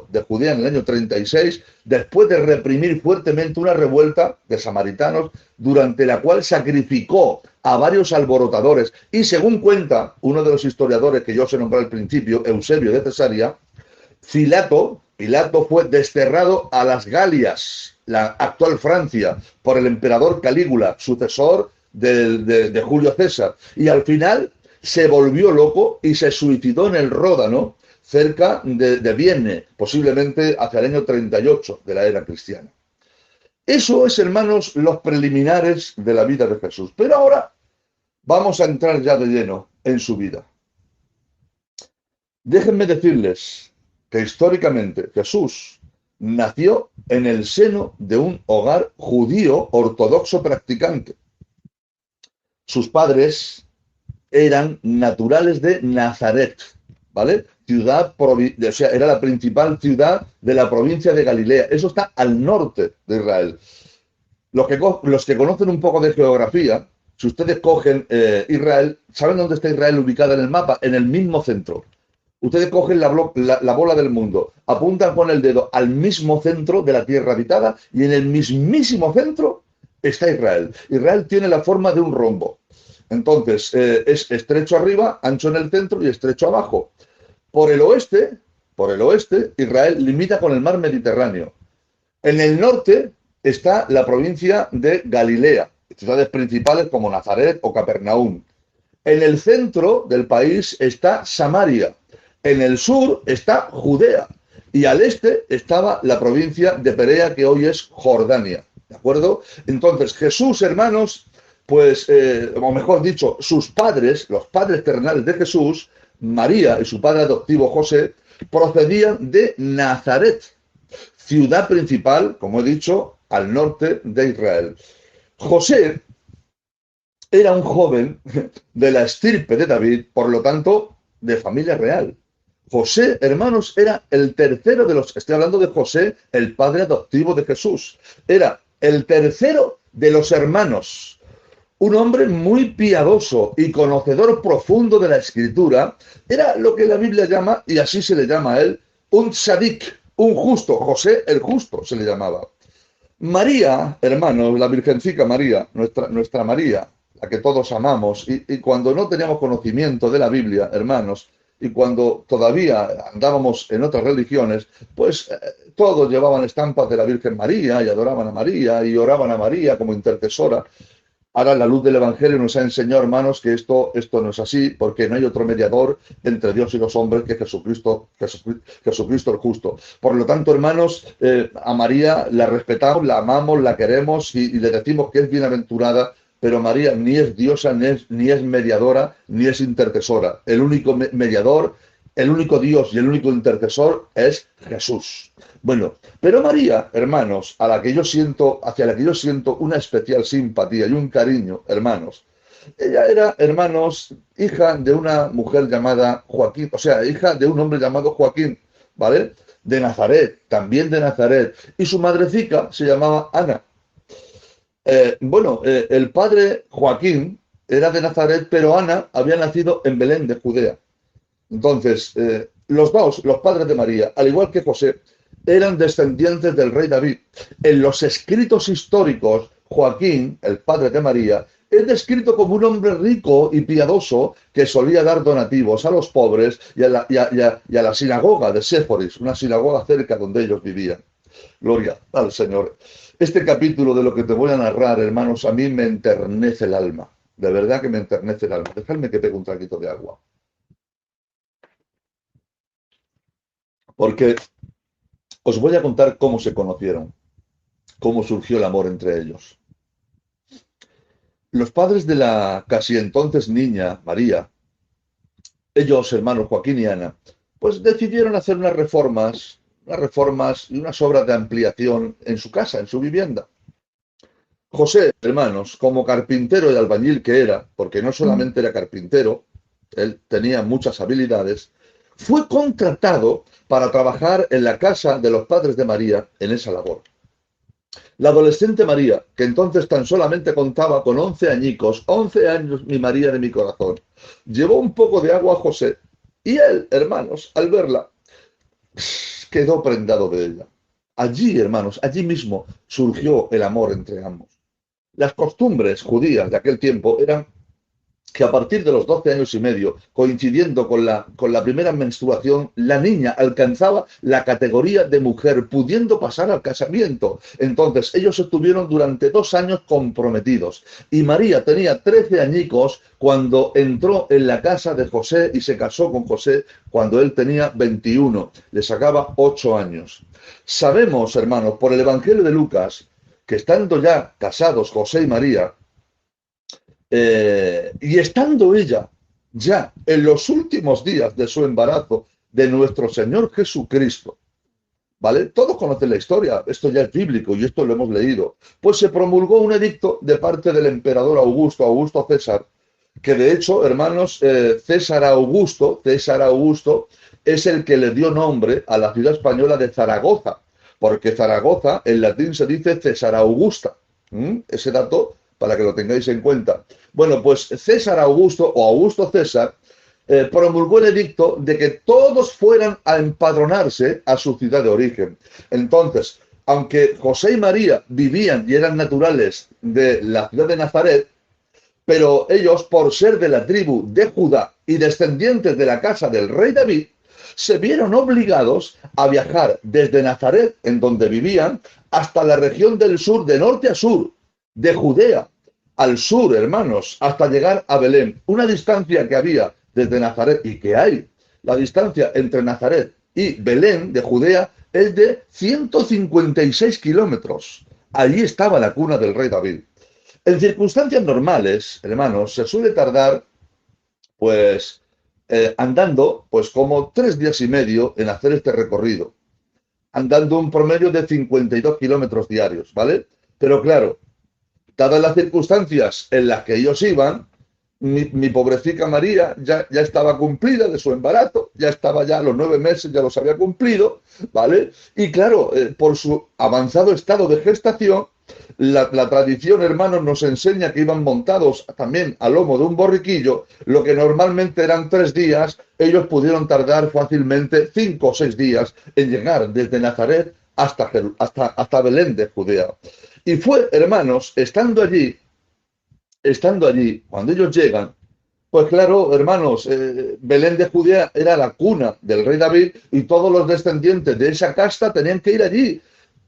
de Judea en el año 36, después de reprimir fuertemente una revuelta de samaritanos, durante la cual sacrificó a varios alborotadores. Y según cuenta uno de los historiadores que yo os he nombrado al principio, Eusebio de Cesarea, Pilato fue desterrado a las Galias, la actual Francia, por el emperador Calígula, sucesor de Julio César. Y al final se volvió loco y se suicidó en el Ródano, cerca de Vienne, posiblemente hacia el año 38 de la era cristiana. Eso es, hermanos, los preliminares de la vida de Jesús. Pero ahora vamos a entrar ya de lleno en su vida. Déjenme decirles que históricamente Jesús nació en el seno de un hogar judío ortodoxo practicante. Sus padres eran naturales de Nazaret, ¿vale? O sea, era la principal ciudad de la provincia de Galilea. Eso está al norte de Israel. Los que conocen un poco de geografía, si ustedes cogen Israel, ¿saben dónde está Israel ubicada en el mapa? En el mismo centro. Ustedes cogen la bola del mundo, apuntan con el dedo al mismo centro de la tierra habitada y en el mismísimo centro está Israel. Israel tiene la forma de un rombo. Entonces, es estrecho arriba, ancho en el centro y estrecho abajo. Por el oeste, Israel limita con el mar Mediterráneo. En el norte está la provincia de Galilea, ciudades principales como Nazaret o Capernaum. En el centro del país está Samaria. En el sur está Judea. Y al este estaba la provincia de Perea, que hoy es Jordania. ¿De acuerdo? Entonces, Jesús, hermanos, pues, o mejor dicho, sus padres, los padres terrenales de Jesús, María y su padre adoptivo José, procedían de Nazaret, ciudad principal, como he dicho, al norte de Israel. José era un joven de la estirpe de David, por lo tanto, de familia real. José, hermanos, era el tercero de los... Estoy hablando de José, el padre adoptivo de Jesús. Era el tercero de los hermanos. Un hombre muy piadoso y conocedor profundo de la Escritura. Era lo que la Biblia llama, y así se le llama a él, un tzadik, un justo. José el justo se le llamaba. María, hermanos, la Virgencica María, nuestra María, la que todos amamos, y cuando no teníamos conocimiento de la Biblia, hermanos, y cuando todavía andábamos en otras religiones, pues todos llevaban estampas de la Virgen María y adoraban a María y oraban a María como intercesora. Ahora la luz del Evangelio nos ha enseñado, hermanos, que esto no es así, porque no hay otro mediador entre Dios y los hombres que Jesucristo el justo. Por lo tanto, hermanos, a María la respetamos, la amamos, la queremos y le decimos que es bienaventurada, pero María ni es diosa, ni es mediadora, ni es intercesora. El único mediador, el único Dios y el único intercesor es Jesús. Bueno, pero María, hermanos, hacia la que yo siento una especial simpatía y un cariño, hermanos. Ella era, hermanos, hija de una mujer llamada Joaquín, o sea, hija de un hombre llamado Joaquín, ¿vale? De Nazaret, también de Nazaret. Y su madrecita se llamaba Ana. El padre Joaquín era de Nazaret, pero Ana había nacido en Belén de Judea. Entonces, los dos, los padres de María, al igual que José, eran descendientes del rey David. En los escritos históricos, Joaquín, el padre de María, es descrito como un hombre rico y piadoso que solía dar donativos a los pobres y a la sinagoga de Séforis, una sinagoga cerca donde ellos vivían. Gloria al Señor. Este capítulo de lo que te voy a narrar, hermanos, a mí me enternece el alma. De verdad que me enternece el alma. Dejadme que pegue un traguito de agua. Porque os voy a contar cómo se conocieron, cómo surgió el amor entre ellos. Los padres de la casi entonces niña María, ellos, hermanos Joaquín y Ana, pues decidieron hacer unas reformas y unas obras de ampliación en su casa, en su vivienda. José, hermanos, como carpintero y albañil que era, porque no solamente era carpintero, él tenía muchas habilidades, fue contratado para trabajar en la casa de los padres de María en esa labor. La adolescente María, que entonces tan solamente contaba con 11 añicos, 11 años mi María de mi corazón, llevó un poco de agua a José y él, hermanos, al verla, quedó prendado de ella. Allí, hermanos, allí mismo surgió el amor entre ambos. Las costumbres judías de aquel tiempo eran que a partir de los 12 años y medio, coincidiendo con la primera menstruación, la niña alcanzaba la categoría de mujer, pudiendo pasar al casamiento. Entonces, ellos estuvieron durante 2 años comprometidos. Y María tenía 13 añicos cuando entró en la casa de José y se casó con José cuando él tenía 21. Le sacaba 8 años. Sabemos, hermanos, por el Evangelio de Lucas, que estando ya casados José y María, y estando ella ya en los últimos días de su embarazo de nuestro Señor Jesucristo, ¿vale? Todos conocen la historia, esto ya es bíblico y esto lo hemos leído. Pues se promulgó un edicto de parte del emperador Augusto César, que de hecho, hermanos, César Augusto es el que le dio nombre a la ciudad española de Zaragoza, porque Zaragoza en latín se dice César Augusta. Ese dato para que lo tengáis en cuenta. Bueno, pues César Augusto o Augusto César promulgó el edicto de que todos fueran a empadronarse a su ciudad de origen. Entonces, aunque José y María vivían y eran naturales de la ciudad de Nazaret, pero ellos, por ser de la tribu de Judá y descendientes de la casa del rey David, se vieron obligados a viajar desde Nazaret, en donde vivían, hasta la región del sur, de norte a sur, de Judea al sur, hermanos, hasta llegar a Belén. Una distancia que había desde Nazaret y que hay. La distancia entre Nazaret y Belén de Judea es de 156 kilómetros. Allí estaba la cuna del rey David. En circunstancias normales, hermanos, se suele tardar, pues, andando, pues como 3 días y medio en hacer este recorrido. Andando un promedio de 52 kilómetros diarios, ¿vale? Pero claro, dadas las circunstancias en las que ellos iban, mi pobrecita María ya estaba cumplida de su embarazo, ya estaba ya los 9 meses, ya los había cumplido, ¿vale? Y claro, por su avanzado estado de gestación, la tradición, hermanos, nos enseña que iban montados también a lomo de un borriquillo, lo que normalmente eran 3 días, ellos pudieron tardar fácilmente 5 o 6 días en llegar desde Nazaret hasta Belén de Judea. Y fue, hermanos, estando allí, cuando ellos llegan, pues claro, hermanos, Belén de Judea era la cuna del rey David y todos los descendientes de esa casta tenían que ir allí.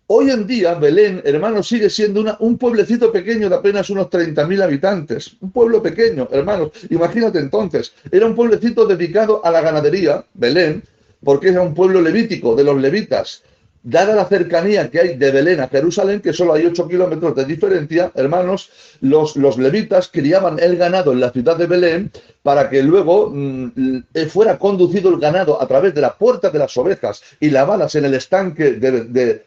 Hoy en día, Belén, hermanos, sigue siendo un pueblecito pequeño de apenas unos 30.000 habitantes. Un pueblo pequeño, hermanos. Imagínate entonces, era un pueblecito dedicado a la ganadería, Belén, porque era un pueblo levítico, de los levitas. Dada la cercanía que hay de Belén a Jerusalén, que solo hay 8 kilómetros de diferencia, hermanos, los levitas criaban el ganado en la ciudad de Belén para que luego fuera conducido el ganado a través de la puerta de las ovejas y lavadas en el estanque de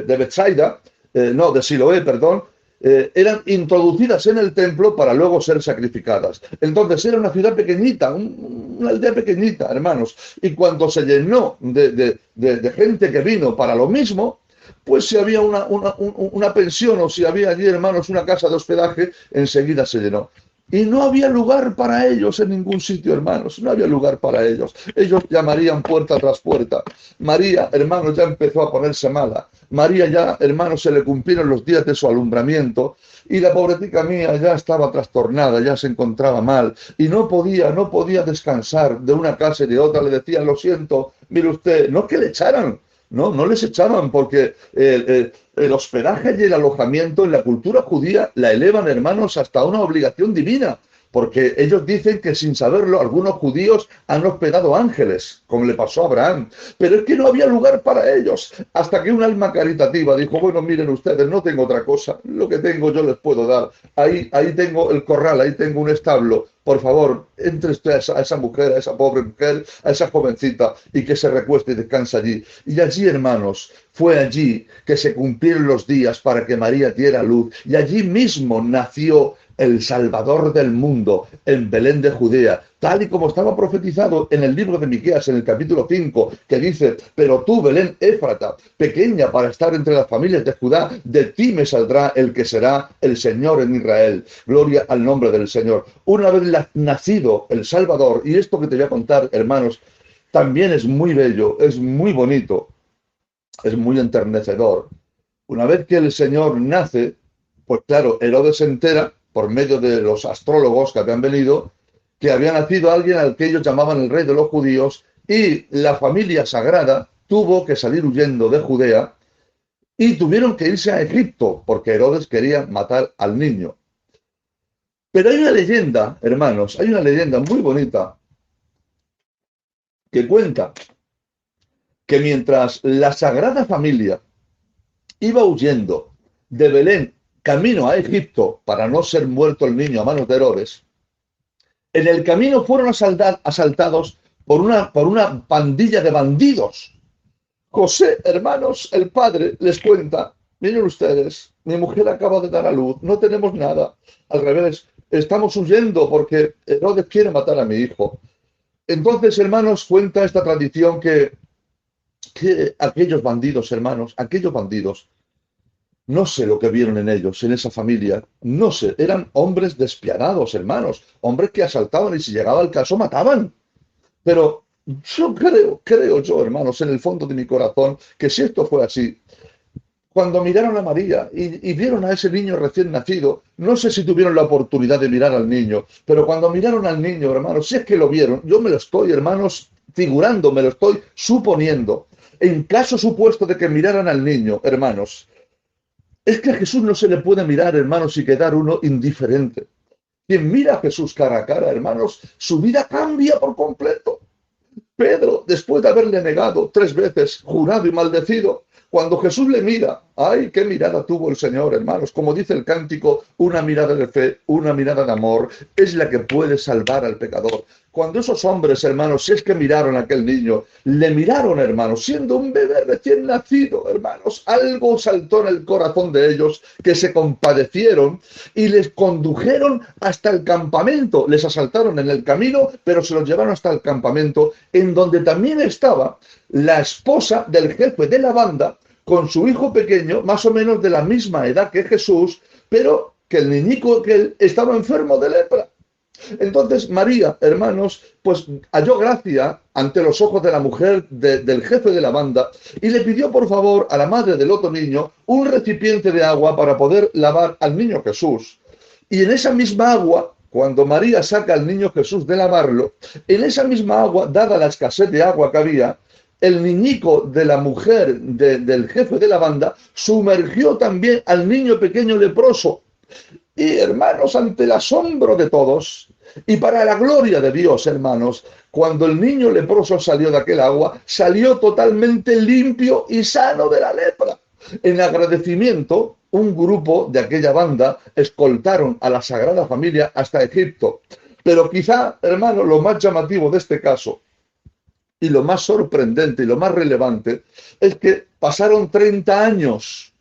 Betsaida, de Siloé, perdón, eran introducidas en el templo para luego ser sacrificadas. Entonces era una ciudad pequeñita, una aldea pequeñita, hermanos. Y cuando se llenó de gente que vino para lo mismo, pues si había una pensión o si había allí, hermanos, una casa de hospedaje, enseguida se llenó. Y no había lugar para ellos en ningún sitio, hermanos. No había lugar para ellos. Ellos llamarían puerta tras puerta. María, hermanos, ya empezó a ponerse mala. María ya, hermanos, se le cumplieron los días de su alumbramiento. Y la pobretica mía ya estaba trastornada, ya se encontraba mal. Y no podía descansar de una casa y de otra. Le decían, lo siento, mire usted, no es que le echaran. No, no les echaban porque el hospedaje y el alojamiento en la cultura judía la elevan, hermanos, hasta una obligación divina. Porque ellos dicen que sin saberlo algunos judíos han hospedado ángeles, como le pasó a Abraham. Pero es que no había lugar para ellos. Hasta que un alma caritativa dijo, bueno, miren ustedes, no tengo otra cosa. Lo que tengo yo les puedo dar. Ahí tengo el corral, ahí tengo un establo. Por favor, entre usted a esa mujer, a esa pobre mujer, a esa jovencita, y que se recueste y descanse allí. Y allí, hermanos, fue allí que se cumplieron los días para que María diera luz. Y allí mismo nació el Salvador del mundo, en Belén de Judea, tal y como estaba profetizado en el libro de Miqueas, en el capítulo 5, que dice, pero tú, Belén Éfrata, pequeña para estar entre las familias de Judá, de ti me saldrá el que será el Señor en Israel. Gloria al nombre del Señor. Una vez nacido el Salvador, y esto que te voy a contar, hermanos, también es muy bello, es muy bonito, es muy enternecedor. Una vez que el Señor nace, pues claro, Herodes se entera, por medio de los astrólogos que habían venido, que había nacido alguien al que ellos llamaban el rey de los judíos, y la familia sagrada tuvo que salir huyendo de Judea y tuvieron que irse a Egipto, porque Herodes quería matar al niño. Pero hay una leyenda, hermanos, hay una leyenda muy bonita que cuenta que mientras la Sagrada Familia iba huyendo de Belén camino a Egipto para no ser muerto el niño a manos de Herodes, en el camino fueron asaltados por una pandilla de bandidos. José, hermanos, el padre, les cuenta, miren ustedes, mi mujer acaba de dar a luz, no tenemos nada, al revés, estamos huyendo porque Herodes quiere matar a mi hijo. Entonces, hermanos, cuenta esta tradición que aquellos bandidos, hermanos, aquellos bandidos, no sé lo que vieron en ellos, en esa familia, no sé, eran hombres despiadados, hermanos, hombres que asaltaban y si llegaba el caso mataban. Pero yo creo yo, hermanos, en el fondo de mi corazón, que si esto fue así, cuando miraron a María y vieron a ese niño recién nacido, no sé si tuvieron la oportunidad de mirar al niño, pero cuando miraron al niño, hermanos, si es que lo vieron, yo me lo estoy, hermanos, figurando, me lo estoy suponiendo. En caso supuesto de que miraran al niño, hermanos, es que a Jesús no se le puede mirar, hermanos, y quedar uno indiferente. Quien mira a Jesús cara a cara, hermanos, su vida cambia por completo. Pedro, después de haberle negado 3 veces, jurado y maldecido, cuando Jesús le mira, ¡ay, qué mirada tuvo el Señor, hermanos! Como dice el cántico, una mirada de fe, una mirada de amor, es la que puede salvar al pecador. Cuando esos hombres, hermanos, si es que miraron a aquel niño, le miraron, hermanos, siendo un bebé recién nacido, hermanos, algo saltó en el corazón de ellos, que se compadecieron y les condujeron hasta el campamento. Les asaltaron en el camino, pero se los llevaron hasta el campamento, en donde también estaba la esposa del jefe de la banda, con su hijo pequeño, más o menos de la misma edad que Jesús, pero que el niñico que él estaba enfermo de lepra. Entonces María, hermanos, pues halló gracia ante los ojos de la mujer del jefe de la banda y le pidió por favor a la madre del otro niño un recipiente de agua para poder lavar al niño Jesús. Y en esa misma agua, cuando María saca al niño Jesús de lavarlo, en esa misma agua, dada la escasez de agua que había, el niñico de la mujer del jefe de la banda sumergió también al niño pequeño leproso. Y hermanos, ante el asombro de todos, y para la gloria de Dios, hermanos, cuando el niño leproso salió de aquel agua, salió totalmente limpio y sano de la lepra. En agradecimiento, un grupo de aquella banda escoltaron a la Sagrada Familia hasta Egipto. Pero quizá, hermanos, lo más llamativo de este caso, y lo más sorprendente y lo más relevante, es que pasaron 30 años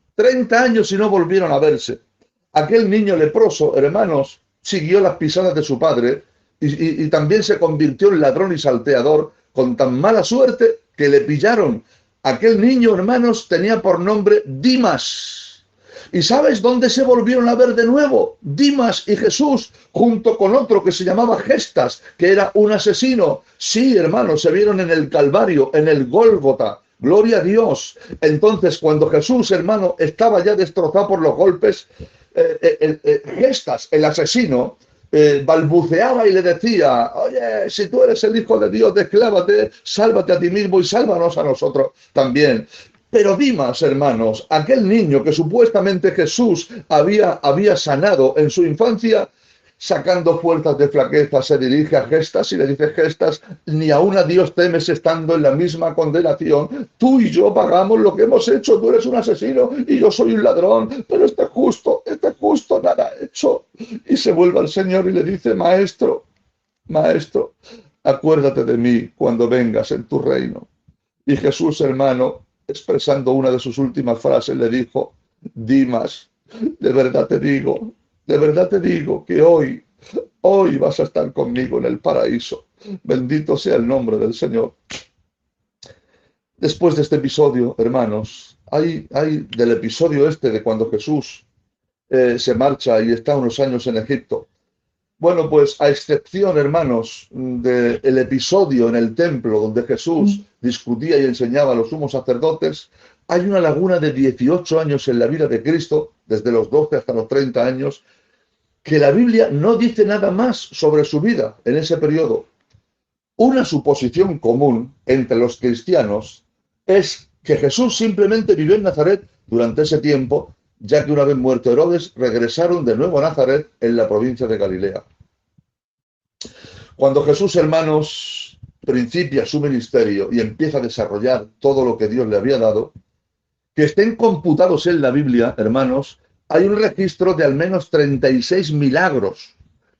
y no volvieron a verse. Aquel niño leproso, hermanos, siguió las pisadas de su padre y también se convirtió en ladrón y salteador con tan mala suerte que le pillaron Aquel niño, hermanos, tenía por nombre Dimas. ¿Y sabes dónde se volvieron a ver de nuevo? Dimas y Jesús, junto con otro que se llamaba Gestas, que era un asesino. Sí, hermanos, se vieron en el Calvario, en el Gólgota. Gloria a Dios. Entonces, cuando Jesús, hermano, estaba ya destrozado por los golpes, Gestas, el asesino, balbuceaba y le decía: oye, si tú eres el Hijo de Dios, desclávate, sálvate a ti mismo y sálvanos a nosotros también. Pero Dimas, hermanos, aquel niño que supuestamente Jesús había sanado en su infancia, sacando fuerzas de flaqueza, se dirige a Gestas y le dice: Gestas, ni aun a Dios temes estando en la misma condenación. Tú y yo pagamos lo que hemos hecho. Tú eres un asesino y yo soy un ladrón, pero este justo nada ha hecho. Y se vuelve al Señor y le dice: Maestro, maestro, acuérdate de mí cuando vengas en tu reino. Y Jesús, hermano, expresando una de sus últimas frases, le dijo: Dimas, de verdad te digo que hoy vas a estar conmigo en el paraíso. Bendito sea el nombre del Señor. Después de este episodio, hermanos, hay del episodio este de cuando Jesús se marcha y está unos años en Egipto. Bueno, pues a excepción, hermanos, del episodio en el templo donde Jesús discutía y enseñaba a los sumos sacerdotes, hay una laguna de 18 años en la vida de Cristo, desde los 12 hasta los 30 años, que la Biblia no dice nada más sobre su vida en ese periodo. Una suposición común entre los cristianos es que Jesús simplemente vivió en Nazaret durante ese tiempo, ya que una vez muerto Herodes, regresaron de nuevo a Nazaret en la provincia de Galilea. Cuando Jesús, hermanos, principia su ministerio y empieza a desarrollar todo lo que Dios le había dado, que estén computados en la Biblia, hermanos, hay un registro de al menos 36 milagros.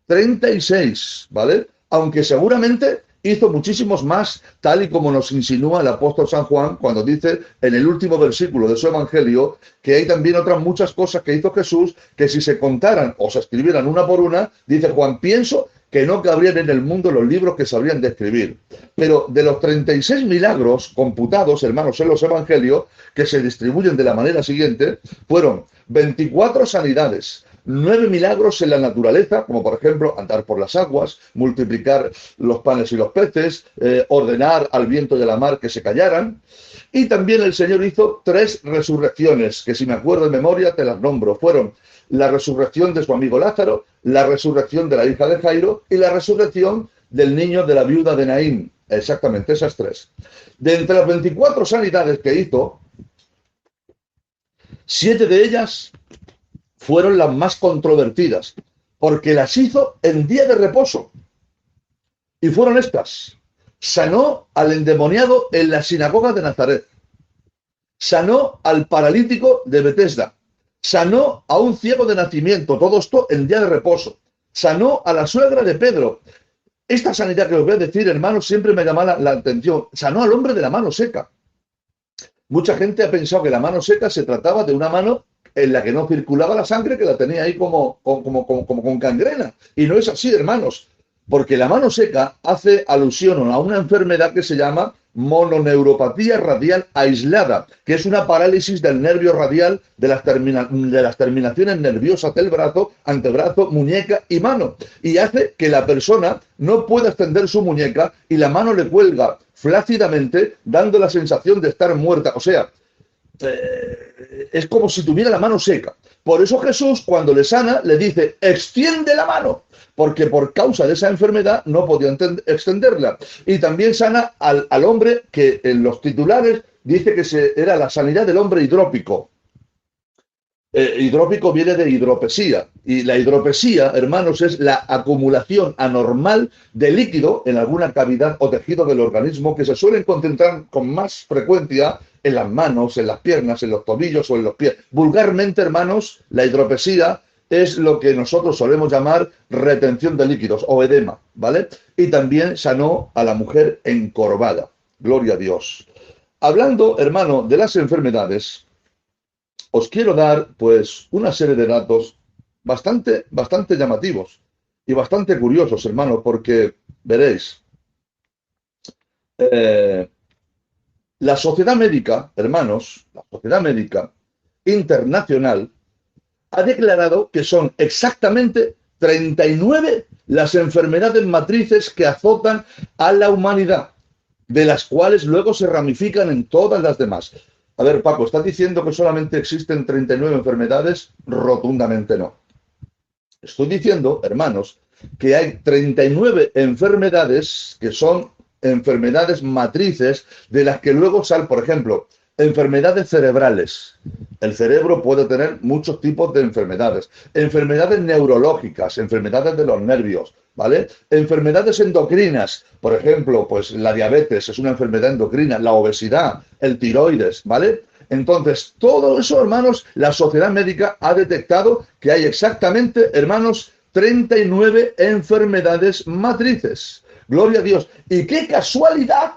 36, ¿vale? Aunque seguramente hizo muchísimos más, tal y como nos insinúa el apóstol San Juan cuando dice en el último versículo de su evangelio que hay también otras muchas cosas que hizo Jesús que si se contaran o se escribieran una por una, dice Juan, pienso que no cabrían en el mundo los libros que sabrían de escribir. Pero de los 36 milagros computados, hermanos, en los evangelios, que se distribuyen de la manera siguiente, fueron 24 sanidades, 9 milagros en la naturaleza, como por ejemplo andar por las aguas, multiplicar los panes y los peces, ordenar al viento y a la mar que se callaran. Y también el Señor hizo 3 resurrecciones, que si me acuerdo de memoria te las nombro. Fueron la resurrección de su amigo Lázaro, la resurrección de la hija de Jairo y la resurrección del niño de la viuda de Naín. Exactamente, esas 3. De entre las 24 sanidades que hizo, 7 de ellas fueron las más controvertidas, porque las hizo en día de reposo. Y fueron estas: sanó al endemoniado en la sinagoga de Nazaret, sanó al paralítico de Betesda, sanó a un ciego de nacimiento, todo esto en día de reposo, sanó a la suegra de Pedro. Esta sanidad que os voy a decir, hermanos, siempre me llama la atención. Sanó al hombre de la mano seca. Mucha gente ha pensado que la mano seca se trataba de una mano en la que no circulaba la sangre, que la tenía ahí como con gangrena. Y no es así, hermanos, porque la mano seca hace alusión a una enfermedad que se llama mononeuropatía radial aislada, que es una parálisis del nervio radial de las terminaciones nerviosas del brazo, antebrazo, muñeca y mano. Y hace que la persona no pueda extender su muñeca y la mano le cuelga flácidamente, dando la sensación de estar muerta. O sea, es como si tuviera la mano seca. Por eso Jesús, cuando le sana, le dice: extiende la mano, porque por causa de esa enfermedad no podía extenderla. Y también sana al hombre que en los titulares dice que era la sanidad del hombre hidrópico. Hidrópico viene de hidropesía, y la hidropesía, hermanos, es la acumulación anormal de líquido en alguna cavidad o tejido del organismo que se suelen concentrar con más frecuencia en las manos, en las piernas, en los tobillos o en los pies. Vulgarmente, hermanos, la hidropesía es lo que nosotros solemos llamar retención de líquidos o edema, ¿vale? Y también sanó a la mujer encorvada. Gloria a Dios. Hablando, hermano, de las enfermedades, os quiero dar, pues, una serie de datos bastante llamativos y bastante curiosos, hermano, porque veréis, La sociedad médica, hermanos, la sociedad médica internacional ha declarado que son exactamente 39 las enfermedades matrices que azotan a la humanidad, de las cuales luego se ramifican en todas las demás. A ver, Paco, ¿estás diciendo que solamente existen 39 enfermedades? Rotundamente no. Estoy diciendo, hermanos, que hay 39 enfermedades que son enfermedades matrices de las que luego salen, por ejemplo, enfermedades cerebrales. El cerebro puede tener muchos tipos de enfermedades. Enfermedades neurológicas, enfermedades de los nervios, ¿vale? Enfermedades endocrinas, por ejemplo, pues la diabetes es una enfermedad endocrina, la obesidad, el tiroides, ¿vale? Entonces, todo eso, hermanos, la sociedad médica ha detectado que hay exactamente, hermanos, 39 enfermedades matrices. Gloria a Dios. Y qué casualidad,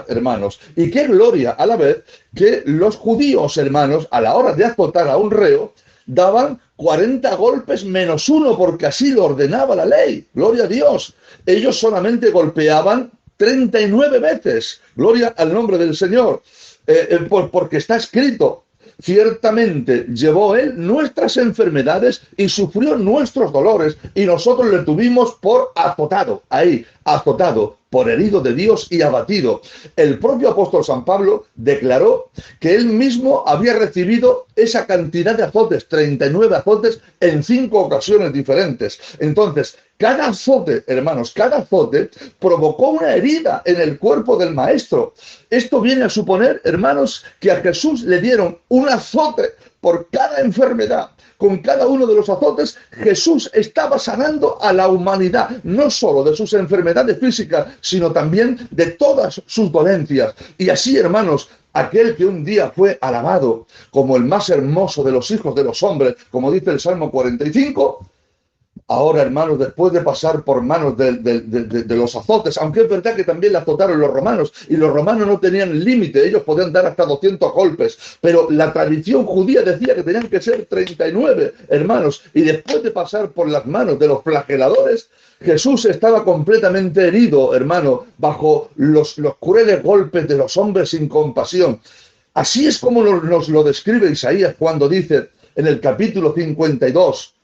hermanos, y qué gloria a la vez que los judíos, hermanos, a la hora de azotar a un reo, daban 40 golpes menos uno, porque así lo ordenaba la ley. Gloria a Dios. Ellos solamente golpeaban 39 veces. Gloria al nombre del Señor. Porque está escrito, ciertamente llevó él nuestras enfermedades y sufrió nuestros dolores, y nosotros le tuvimos por azotado, ahí, azotado, por herido de Dios y abatido. El propio apóstol San Pablo declaró que él mismo había recibido esa cantidad de azotes, 39 azotes en 5 ocasiones diferentes. Entonces, cada azote, hermanos, cada azote provocó una herida en el cuerpo del maestro. Esto viene a suponer, hermanos, que a Jesús le dieron un azote por cada enfermedad. Con cada uno de los azotes, Jesús estaba sanando a la humanidad, no solo de sus enfermedades físicas, sino también de todas sus dolencias. Y así, hermanos, aquel que un día fue alabado como el más hermoso de los hijos de los hombres, como dice el Salmo 45, ahora, hermanos, después de pasar por manos de los azotes, aunque es verdad que también le azotaron los romanos, y los romanos no tenían límite, ellos podían dar hasta 200 golpes, pero la tradición judía decía que tenían que ser 39, hermanos, y después de pasar por las manos de los flageladores, Jesús estaba completamente herido, hermano, bajo los crueles golpes de los hombres sin compasión. Así es como nos lo describe Isaías cuando dice en el capítulo 52,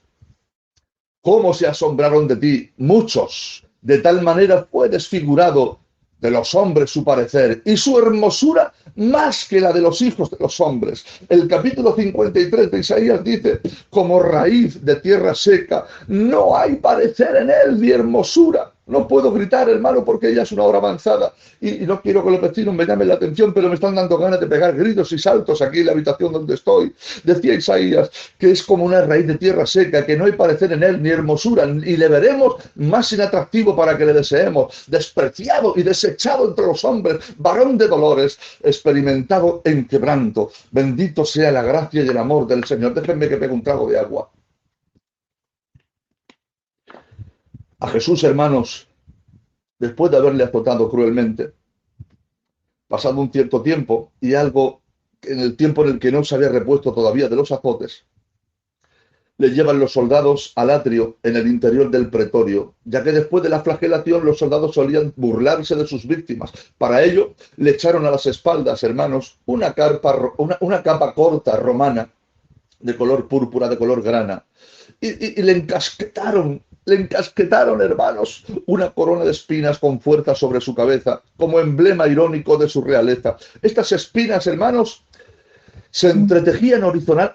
cómo se asombraron de ti muchos, de tal manera fue desfigurado de los hombres su parecer, y su hermosura más que la de los hijos de los hombres. El capítulo 53 de Isaías dice, como raíz de tierra seca, no hay parecer en él ni hermosura. No puedo gritar, hermano, porque ya es una hora avanzada y no quiero que los vecinos me llamen la atención, pero me están dando ganas de pegar gritos y saltos aquí en la habitación donde estoy. Decía Isaías que es como una raíz de tierra seca, que no hay parecer en él ni hermosura, y le veremos más inatractivo para que le deseemos, despreciado y desechado entre los hombres, varón de dolores, experimentado en quebranto. Bendito sea la gracia y el amor del Señor. Déjenme que pegue un trago de agua. A Jesús, hermanos, después de haberle azotado cruelmente, pasado un cierto tiempo y algo en el tiempo en el que no se había repuesto todavía de los azotes, le llevan los soldados al atrio en el interior del pretorio, ya que después de la flagelación los soldados solían burlarse de sus víctimas. Para ello le echaron a las espaldas, hermanos, una capa corta romana de color púrpura, de color grana, y le encasquetaron, hermanos, una corona de espinas con fuerza sobre su cabeza, como emblema irónico de su realeza. Estas espinas, hermanos, se entretejían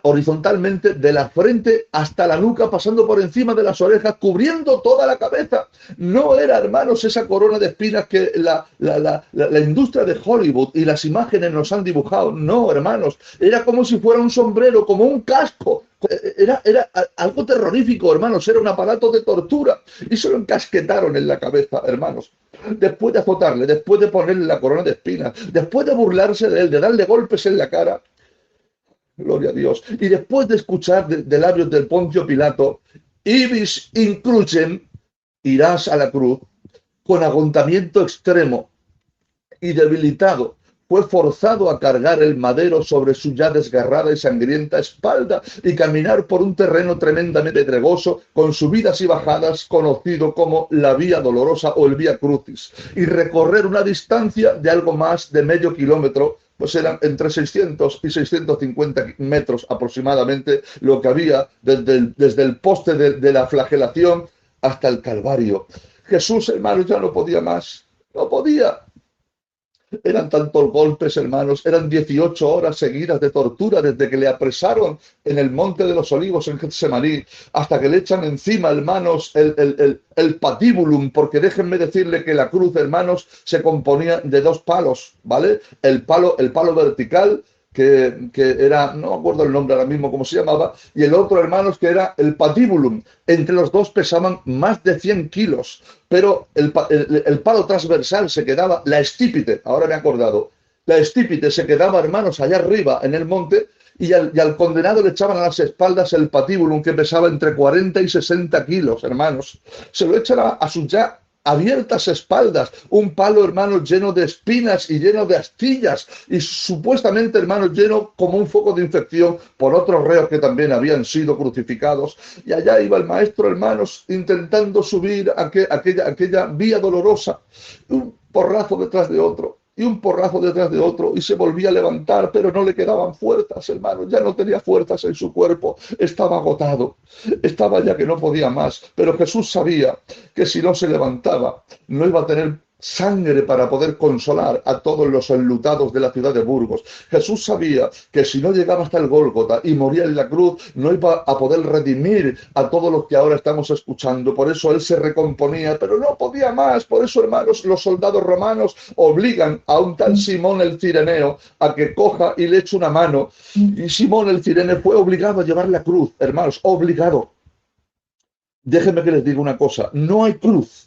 horizontalmente de la frente hasta la nuca, pasando por encima de las orejas, cubriendo toda la cabeza. No era, hermanos, esa corona de espinas que la industria de Hollywood y las imágenes nos han dibujado. No, hermanos, era como si fuera un sombrero, como un casco. Era algo terrorífico, hermanos, era un aparato de tortura, y se lo encasquetaron en la cabeza, hermanos. Después de azotarle, después de ponerle la corona de espinas, después de burlarse de él, de darle golpes en la cara, gloria a Dios. Y después de escuchar de labios del Poncio Pilato, ibis incrucem, irás a la cruz, con agotamiento extremo y debilitado fue forzado a cargar el madero sobre su ya desgarrada y sangrienta espalda y caminar por un terreno tremendamente pedregoso con subidas y bajadas conocido como la Vía Dolorosa o el Vía Crucis, y recorrer una distancia de algo más de medio kilómetro, pues eran entre 600 y 650 metros aproximadamente lo que había desde el poste de la flagelación hasta el Calvario. Jesús, hermanos, ya no podía más, no podía. Eran tantos golpes, hermanos, eran 18 horas seguidas de tortura desde que le apresaron en el Monte de los Olivos en Getsemaní hasta que le echan encima, hermanos, el patíbulum, porque déjenme decirle que la cruz, hermanos, se componía de dos palos, ¿vale? El palo vertical, que era, no me acuerdo el nombre ahora mismo cómo se llamaba, y el otro, hermanos, que era el patíbulum. Entre los dos pesaban más de 100 kilos, pero el palo transversal se quedaba, la estípite, ahora me he acordado, la estípite se quedaba, hermanos, allá arriba en el monte, y al condenado le echaban a las espaldas el patíbulum, que pesaba entre 40 y 60 kilos, hermanos. Se lo echan a sus ya abiertas espaldas, un palo, hermanos, lleno de espinas y lleno de astillas, y supuestamente, hermanos, lleno como un foco de infección por otros reos que también habían sido crucificados. Y allá iba el maestro, hermanos, intentando subir aquella vía dolorosa, un porrazo detrás de otro, y un porrazo detrás de otro, y se volvía a levantar, pero no le quedaban fuerzas, hermanos, ya no tenía fuerzas en su cuerpo, estaba agotado, estaba ya que no podía más, pero Jesús sabía que si no se levantaba, no iba a tener sangre para poder consolar a todos los enlutados de la ciudad de Burgos. Jesús sabía que si no llegaba hasta el Gólgota y moría en la cruz, no iba a poder redimir a todos los que ahora estamos escuchando. Por eso él se recomponía, pero no podía más. Por eso, hermanos, los soldados romanos obligan a un tal Simón el Cireneo a que coja y le eche una mano. Y Simón el Cireneo fue obligado a llevar la cruz, hermanos, obligado. Déjenme que les diga una cosa, no hay cruz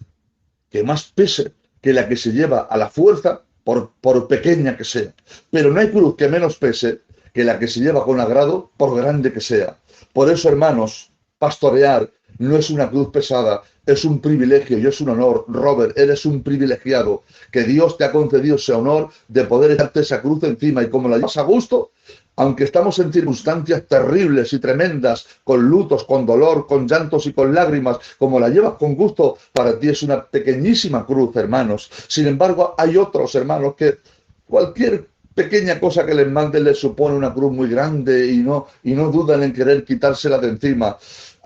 que más pese que la que se lleva a la fuerza, por pequeña que sea. Pero no hay cruz que menos pese que la que se lleva con agrado, por grande que sea. Por eso, hermanos, pastorear no es una cruz pesada, es un privilegio y es un honor. Robert, eres un privilegiado, que Dios te ha concedido ese honor de poder echarte esa cruz encima, y como la llevas a gusto, aunque estamos en circunstancias terribles y tremendas, con lutos, con dolor, con llantos y con lágrimas, como la llevas con gusto, para ti es una pequeñísima cruz, hermanos. Sin embargo, hay otros, hermanos, que cualquier pequeña cosa que les manden les supone una cruz muy grande y no dudan en querer quitársela de encima.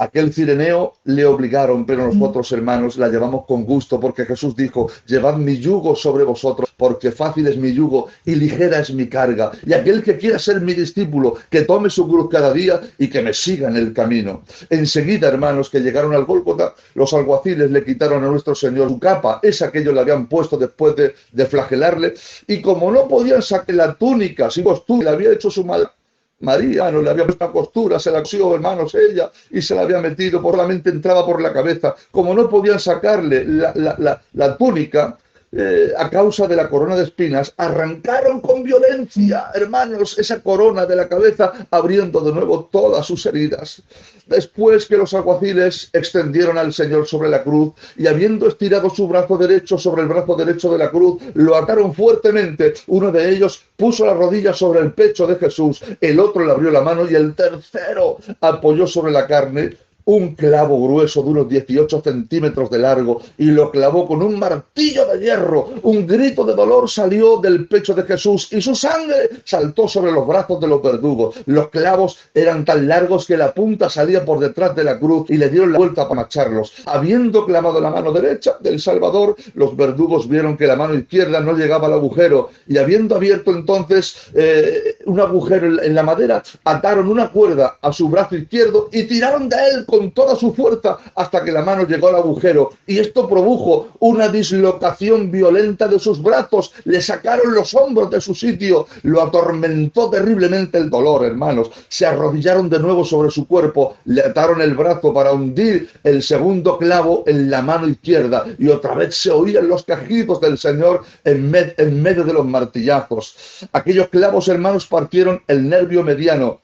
Aquel Cireneo le obligaron, pero nosotros, hermanos, la llevamos con gusto, porque Jesús dijo, llevad mi yugo sobre vosotros, porque fácil es mi yugo y ligera es mi carga. Y aquel que quiera ser mi discípulo, que tome su cruz cada día y que me siga en el camino. Enseguida, hermanos, que llegaron al Gólgota, los alguaciles le quitaron a nuestro Señor su capa, esa que ellos le habían puesto después de flagelarle, y como no podían sacar la túnica, si vos tú le había hecho su madre, María, no le había puesto una costura, se la cosió, hermanos, ella, y se la había metido, por la mente entraba por la cabeza. Como no podían sacarle la túnica, a causa de la corona de espinas, arrancaron con violencia, hermanos, esa corona de la cabeza, abriendo de nuevo todas sus heridas. Después que los alguaciles extendieron al Señor sobre la cruz, y habiendo estirado su brazo derecho sobre el brazo derecho de la cruz, lo ataron fuertemente. Uno de ellos puso la rodilla sobre el pecho de Jesús, el otro le abrió la mano y el tercero apoyó sobre la carne un clavo grueso de unos 18 centímetros de largo, y lo clavó con un martillo de hierro. Un grito de dolor salió del pecho de Jesús y su sangre saltó sobre los brazos de los verdugos. Los clavos eran tan largos que la punta salía por detrás de la cruz y le dieron la vuelta para macharlos. Habiendo clavado la mano derecha del Salvador, los verdugos vieron que la mano izquierda no llegaba al agujero, y habiendo abierto entonces un agujero en la madera, ataron una cuerda a su brazo izquierdo y tiraron de él con toda su fuerza hasta que la mano llegó al agujero, y esto produjo una dislocación violenta de sus brazos. Le sacaron los hombros de su sitio, lo atormentó terriblemente el dolor, hermanos. Se arrodillaron de nuevo sobre su cuerpo, le ataron el brazo para hundir el segundo clavo en la mano izquierda, y otra vez se oían los quejidos del Señor en medio de los martillazos. Aquellos clavos, hermanos, partieron el nervio mediano.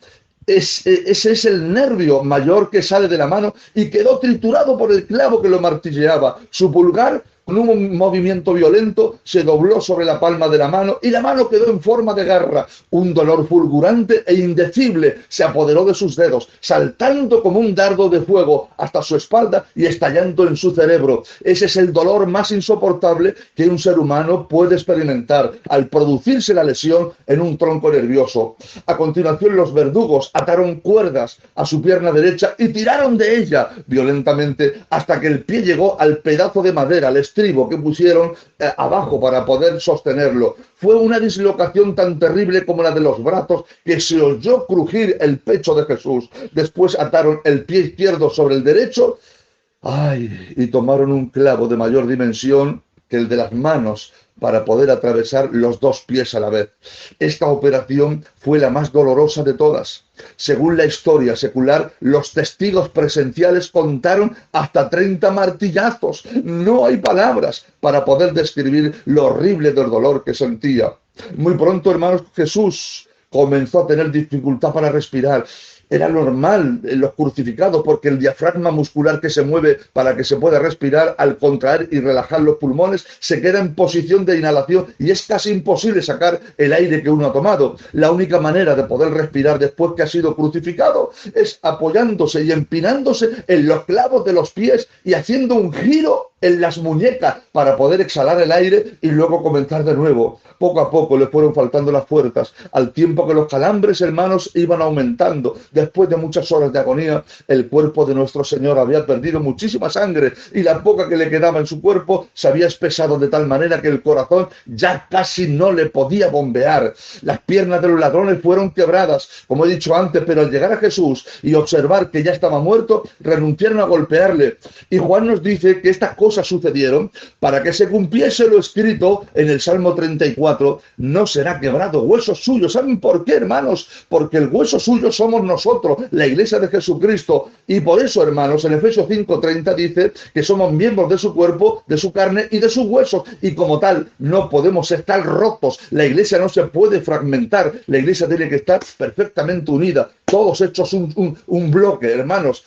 Ese es el nervio mayor que sale de la mano y quedó triturado por el clavo que lo martilleaba. Su pulgar con un movimiento violento se dobló sobre la palma de la mano y la mano quedó en forma de garra. Un dolor fulgurante e indecible se apoderó de sus dedos, saltando como un dardo de fuego hasta su espalda y estallando en su cerebro. Ese es el dolor más insoportable que un ser humano puede experimentar al producirse la lesión en un tronco nervioso. A continuación, los verdugos ataron cuerdas a su pierna derecha y tiraron de ella violentamente hasta que el pie llegó al pedazo de madera, al estribo que pusieron abajo para poder sostenerlo. Fue una dislocación tan terrible como la de los brazos que se oyó crujir el pecho de Jesús. Después ataron el pie izquierdo sobre el derecho, y tomaron un clavo de mayor dimensión que el de las manos para poder atravesar los dos pies a la vez. Esta operación fue la más dolorosa de todas. Según la historia secular, los testigos presenciales contaron hasta 30 martillazos. No hay palabras para poder describir lo horrible del dolor que sentía. Muy pronto, hermanos, Jesús comenzó a tener dificultad para respirar. Era normal en los crucificados porque el diafragma muscular que se mueve para que se pueda respirar, al contraer y relajar los pulmones, se queda en posición de inhalación y es casi imposible sacar el aire que uno ha tomado. La única manera de poder respirar después que ha sido crucificado es apoyándose y empinándose en los clavos de los pies y haciendo un giro en las muñecas para poder exhalar el aire y luego comenzar de nuevo. Poco a poco le fueron faltando las fuerzas, al tiempo que los calambres, hermanos, iban aumentando. Después de muchas horas de agonía, el cuerpo de nuestro Señor había perdido muchísima sangre y la poca que le quedaba en su cuerpo se había espesado de tal manera que el corazón ya casi no le podía bombear. Las piernas de los ladrones fueron quebradas, como he dicho antes, pero al llegar a Jesús y observar que ya estaba muerto, renunciaron a golpearle. Y Juan nos dice que estas cosas sucedieron para que se cumpliese lo escrito en el Salmo 34. No será quebrado hueso suyo. ¿Saben por qué, hermanos? Porque el hueso suyo somos nosotros, la iglesia de Jesucristo. Y por eso, hermanos, en Efesios 5:30 dice que somos miembros de su cuerpo, de su carne y de sus huesos. Y como tal, no podemos estar rotos. La iglesia no se puede fragmentar. La iglesia tiene que estar perfectamente unida. Todos hechos un bloque, hermanos.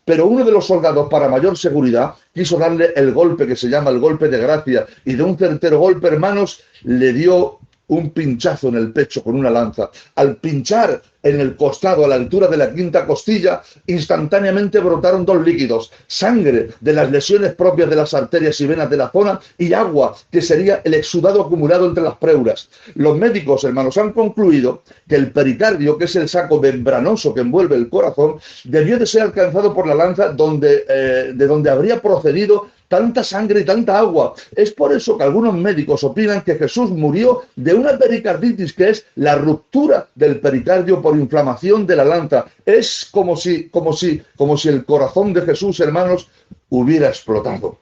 Pero uno de los soldados, para mayor seguridad, quiso darle el golpe que se llama el golpe de gracia. Y de un certero golpe, hermanos, le dio un pinchazo en el pecho con una lanza. Al pinchar en el costado, a la altura de la quinta costilla, instantáneamente brotaron dos líquidos: sangre de las lesiones propias de las arterias y venas de la zona y agua, que sería el exudado acumulado entre las pleuras. Los médicos, hermanos, han concluido que el pericardio, que es el saco membranoso que envuelve el corazón, debió de ser alcanzado por la lanza de donde habría procedido tanta sangre y tanta agua. Es por eso que algunos médicos opinan que Jesús murió de una pericarditis, que es la ruptura del pericardio por inflamación de la lanza. Es como si el corazón de Jesús, hermanos, hubiera explotado.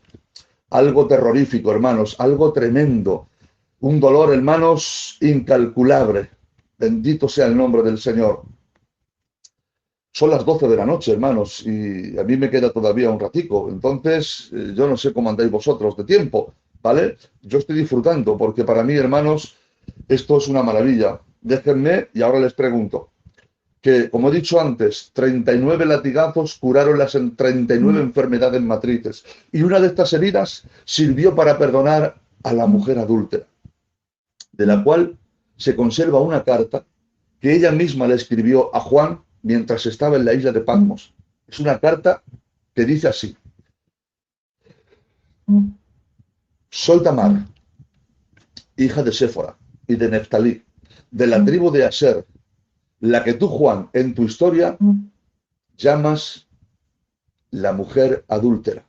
Algo terrorífico, hermanos, algo tremendo. Un dolor, hermanos, incalculable. Bendito sea el nombre del Señor. Son las 12 de la noche, hermanos, y a mí me queda todavía un ratico. Entonces, yo no sé cómo andáis vosotros de tiempo, ¿vale? Yo estoy disfrutando, porque para mí, hermanos, esto es una maravilla. Déjenme, y ahora les pregunto, que, como he dicho antes, 39 latigazos curaron las 39 enfermedades matrices, y una de estas heridas sirvió para perdonar a la mujer adúltera, de la cual se conserva una carta que ella misma le escribió a Juan mientras estaba en la isla de Patmos. Es una carta que dice así: soy Tamar, hija de Séfora y de Neftalí, de la tribu de Aser, la que tú, Juan, en tu historia llamas la mujer adúltera.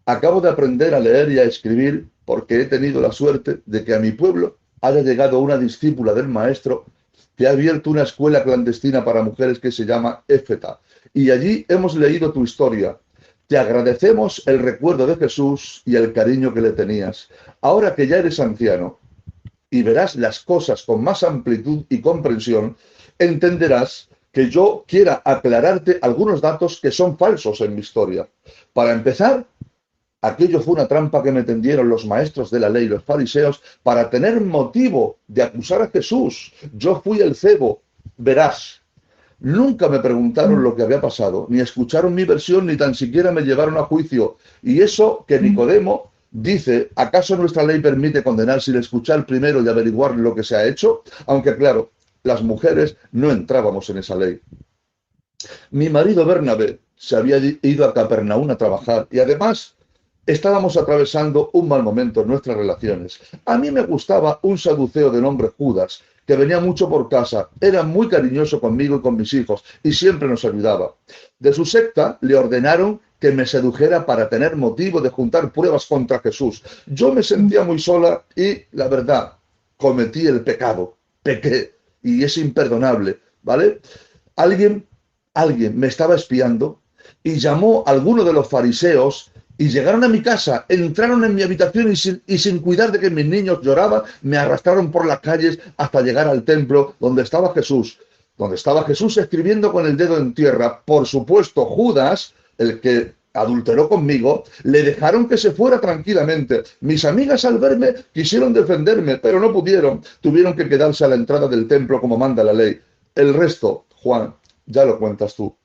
Acabo de aprender a leer y a escribir porque he tenido la suerte de que a mi pueblo haya llegado una discípula del maestro que ha abierto una escuela clandestina para mujeres que se llama Éfeta. Y allí hemos leído tu historia. Te agradecemos el recuerdo de Jesús y el cariño que le tenías. Ahora que ya eres anciano y verás las cosas con más amplitud y comprensión, entenderás que yo quiera aclararte algunos datos que son falsos en mi historia. Para empezar, aquello fue una trampa que me tendieron los maestros de la ley, los fariseos, para tener motivo de acusar a Jesús. Yo fui el cebo. Verás, nunca me preguntaron lo que había pasado, ni escucharon mi versión, ni tan siquiera me llevaron a juicio. Y eso que Nicodemo Dice, ¿acaso nuestra ley permite condenar sin escuchar primero y averiguar lo que se ha hecho? Aunque claro, las mujeres no entrábamos en esa ley. Mi marido Bernabé se había ido a Capernaum a trabajar y además estábamos atravesando un mal momento en nuestras relaciones. A mí me gustaba un saduceo de nombre Judas, que venía mucho por casa, era muy cariñoso conmigo y con mis hijos, y siempre nos ayudaba. De su secta le ordenaron que me sedujera para tener motivo de juntar pruebas contra Jesús. Yo me sentía muy sola y, la verdad, cometí el pecado, pequé, y es imperdonable, ¿vale? Alguien, alguien me estaba espiando y llamó a alguno de los fariseos y llegaron a mi casa, entraron en mi habitación y sin cuidar de que mis niños lloraban, me arrastraron por las calles hasta llegar al templo donde estaba Jesús escribiendo con el dedo en tierra. Por supuesto, Judas, el que adulteró conmigo, le dejaron que se fuera tranquilamente. Mis amigas al verme quisieron defenderme, pero no pudieron. Tuvieron que quedarse a la entrada del templo como manda la ley. El resto, Juan, ya lo cuentas tú.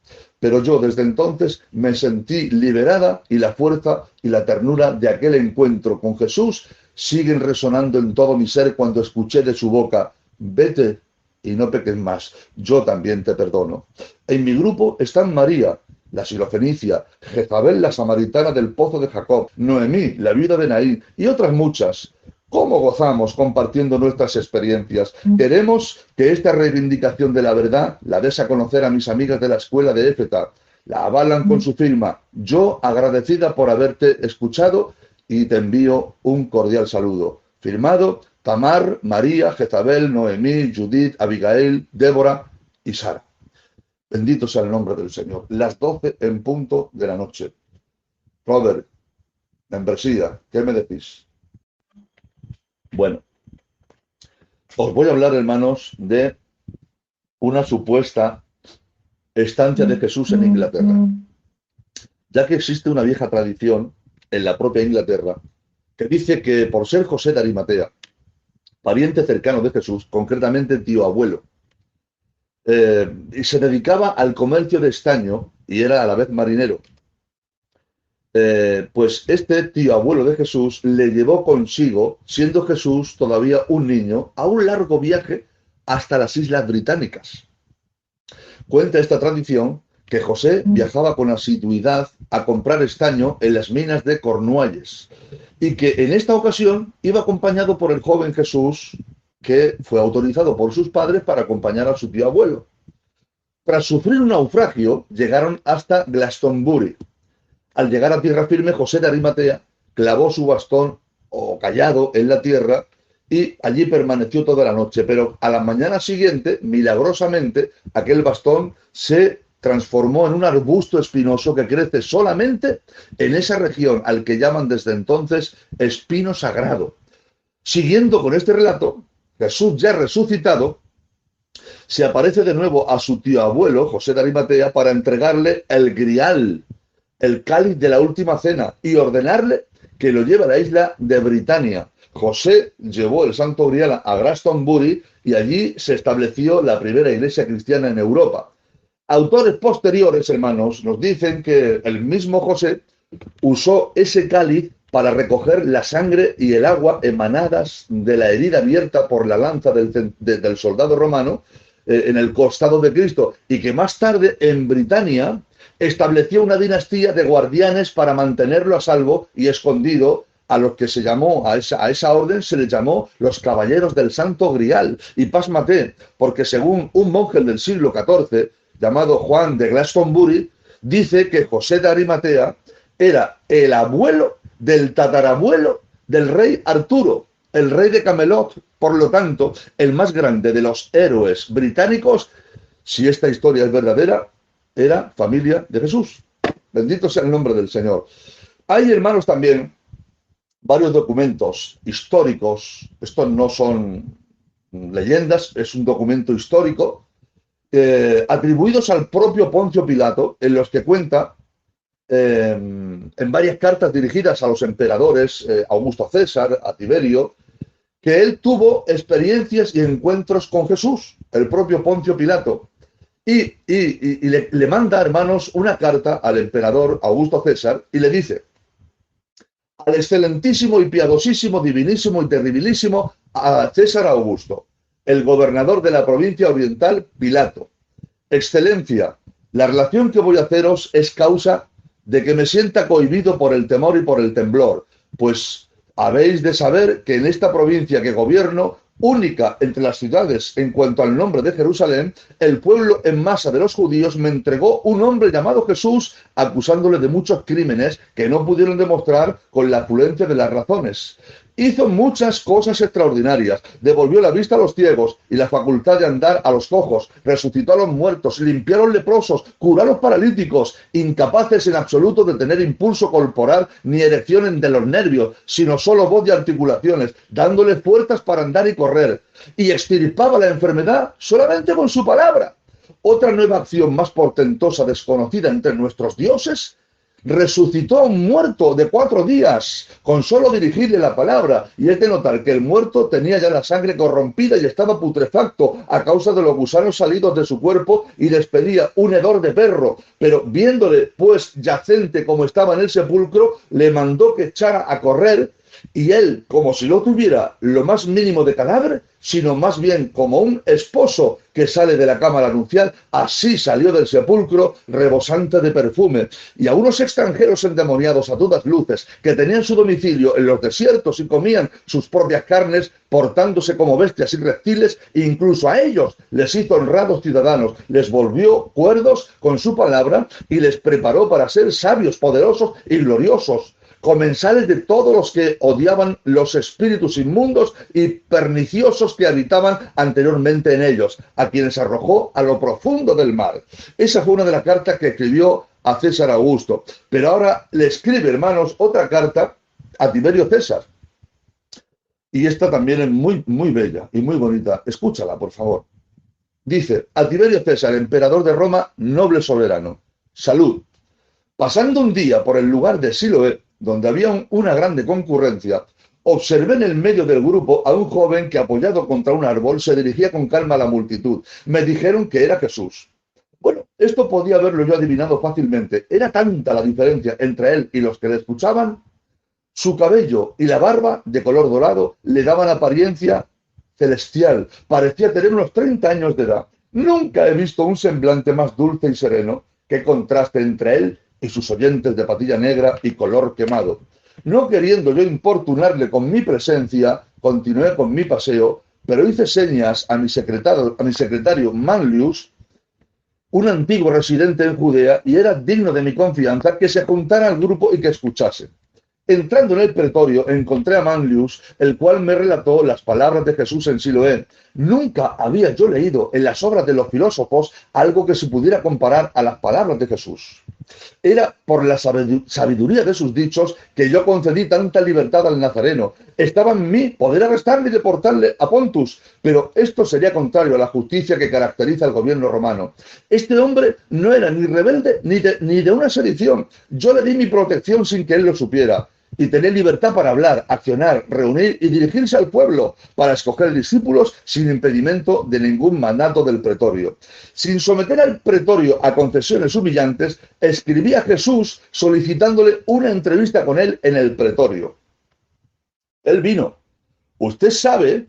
Pero yo desde entonces me sentí liberada y la fuerza y la ternura de aquel encuentro con Jesús siguen resonando en todo mi ser cuando escuché de su boca, vete y no peques más, yo también te perdono. En mi grupo están María, la sirofenicia, Jezabel, la samaritana del pozo de Jacob, Noemí, la viuda de Naín y otras muchas. ¿Cómo gozamos compartiendo nuestras experiencias? Queremos que esta reivindicación de la verdad la des a conocer a mis amigas de la escuela de Éfeta. La avalan con su firma. Yo agradecida por haberte escuchado y te envío un cordial saludo. Firmado Tamar, María, Jezabel, Noemí, Judith, Abigail, Débora y Sara. Bendito sea el nombre del Señor. Las 12 en punto de la noche. Robert, membresía, ¿qué me decís? Bueno, os voy a hablar, hermanos, de una supuesta estancia de Jesús en Inglaterra, ya que existe una vieja tradición en la propia Inglaterra que dice que por ser José de Arimatea, pariente cercano de Jesús, concretamente tío abuelo, y se dedicaba al comercio de estaño y era a la vez marinero, pues este tío abuelo de Jesús le llevó consigo, siendo Jesús todavía un niño, a un largo viaje hasta las Islas Británicas. Cuenta esta tradición que José viajaba con asiduidad a comprar estaño en las minas de Cornualles y que en esta ocasión iba acompañado por el joven Jesús, que fue autorizado por sus padres para acompañar a su tío abuelo. Tras sufrir un naufragio, llegaron hasta Glastonbury. Al llegar a tierra firme, José de Arimatea clavó su bastón o cayado en la tierra y allí permaneció toda la noche. Pero a la mañana siguiente, milagrosamente, aquel bastón se transformó en un arbusto espinoso que crece solamente en esa región, al que llaman desde entonces espino sagrado. Siguiendo con este relato, Jesús ya resucitado se aparece de nuevo a su tío abuelo, José de Arimatea, para entregarle el grial, el cáliz de la última cena, y ordenarle que lo lleve a la isla de Britania. José llevó el santo grial a Glastonbury y allí se estableció la primera iglesia cristiana en Europa. Autores posteriores, hermanos, nos dicen que el mismo José usó ese cáliz para recoger la sangre y el agua emanadas de la herida abierta por la lanza del soldado romano en el costado de Cristo, y que más tarde en Britania estableció una dinastía de guardianes para mantenerlo a salvo y escondido. A los que se llamó, a esa orden se les llamó los Caballeros del Santo Grial. Y pásmate, porque según un monje del siglo XIV, llamado Juan de Glastonbury, dice que José de Arimatea era el abuelo del tatarabuelo del rey Arturo, el rey de Camelot. Por lo tanto, el más grande de los héroes británicos, si esta historia es verdadera, era familia de Jesús. Bendito sea el nombre del Señor. Hay, hermanos, también varios documentos históricos. Estos no son leyendas, es un documento histórico, atribuidos al propio Poncio Pilato, en los que cuenta en varias cartas dirigidas a los emperadores, Augusto César, a Tiberio, que él tuvo experiencias y encuentros con Jesús, el propio Poncio Pilato. Y le manda, hermanos, una carta al emperador Augusto César y le dice: al excelentísimo y piadosísimo, divinísimo y terribilísimo a César Augusto, el gobernador de la provincia oriental, Pilato. Excelencia, la relación que voy a haceros es causa de que me sienta cohibido por el temor y por el temblor, pues habéis de saber que en esta provincia que gobierno, única entre las ciudades en cuanto al nombre de Jerusalén, el pueblo en masa de los judíos me entregó un hombre llamado Jesús, acusándole de muchos crímenes que no pudieron demostrar con la afluencia de las razones. Hizo muchas cosas extraordinarias, devolvió la vista a los ciegos y la facultad de andar a los cojos, resucitó a los muertos, limpió a los leprosos, curó a los paralíticos, incapaces en absoluto de tener impulso corporal ni erección de los nervios, sino solo voz y articulaciones, dándole fuerzas para andar y correr, y extirpaba la enfermedad solamente con su palabra. Otra nueva acción más portentosa desconocida entre nuestros dioses: resucitó a un muerto de 4 días con solo dirigirle la palabra, y es de notar que el muerto tenía ya la sangre corrompida y estaba putrefacto a causa de los gusanos salidos de su cuerpo y despedía un hedor de perro, pero viéndole pues yacente como estaba en el sepulcro, le mandó que echara a correr, y él, como si no tuviera lo más mínimo de cadáver, sino más bien como un esposo que sale de la cámara nupcial, así salió del sepulcro rebosante de perfume. Y a unos extranjeros endemoniados a todas luces, que tenían su domicilio en los desiertos y comían sus propias carnes, portándose como bestias y reptiles, incluso a ellos les hizo honrados ciudadanos, les volvió cuerdos con su palabra y les preparó para ser sabios, poderosos y gloriosos, comensales de todos los que odiaban los espíritus inmundos y perniciosos que habitaban anteriormente en ellos, a quienes arrojó a lo profundo del mar. Esa fue una de las cartas que escribió a César Augusto. Pero ahora le escribe, hermanos, otra carta a Tiberio César. Y esta también es muy, muy bella y muy bonita. Escúchala, por favor. Dice: a Tiberio César, emperador de Roma, noble soberano. Salud. Pasando un día por el lugar de Siloé, donde había una grande concurrencia, observé en el medio del grupo a un joven que, apoyado contra un árbol, se dirigía con calma a la multitud. Me dijeron que era Jesús. Bueno, esto podía haberlo yo adivinado fácilmente. Era tanta la diferencia entre él y los que le escuchaban. Su cabello y la barba, de color dorado, le daban apariencia celestial. Parecía tener unos 30 años de edad. Nunca he visto un semblante más dulce y sereno. Qué contraste entre él y sus oyentes de patilla negra y color quemado. No queriendo yo importunarle con mi presencia, continué con mi paseo, pero hice señas a mi secretario Manlius, un antiguo residente en Judea, y era digno de mi confianza que se juntara al grupo y que escuchase. Entrando en el pretorio, encontré a Manlius, el cual me relató las palabras de Jesús en Siloé. Nunca había yo leído en las obras de los filósofos algo que se pudiera comparar a las palabras de Jesús. Era por la sabiduría de sus dichos que yo concedí tanta libertad al Nazareno. Estaba en mí poder arrestarle y deportarle a Pontus, pero esto sería contrario a la justicia que caracteriza al gobierno romano. Este hombre no era ni rebelde ni de una sedición. Yo le di mi protección sin que él lo supiera, y tener libertad para hablar, accionar, reunir y dirigirse al pueblo, para escoger discípulos sin impedimento de ningún mandato del pretorio. Sin someter al pretorio a concesiones humillantes, escribí a Jesús solicitándole una entrevista con él en el pretorio. Él vino. Usted sabe,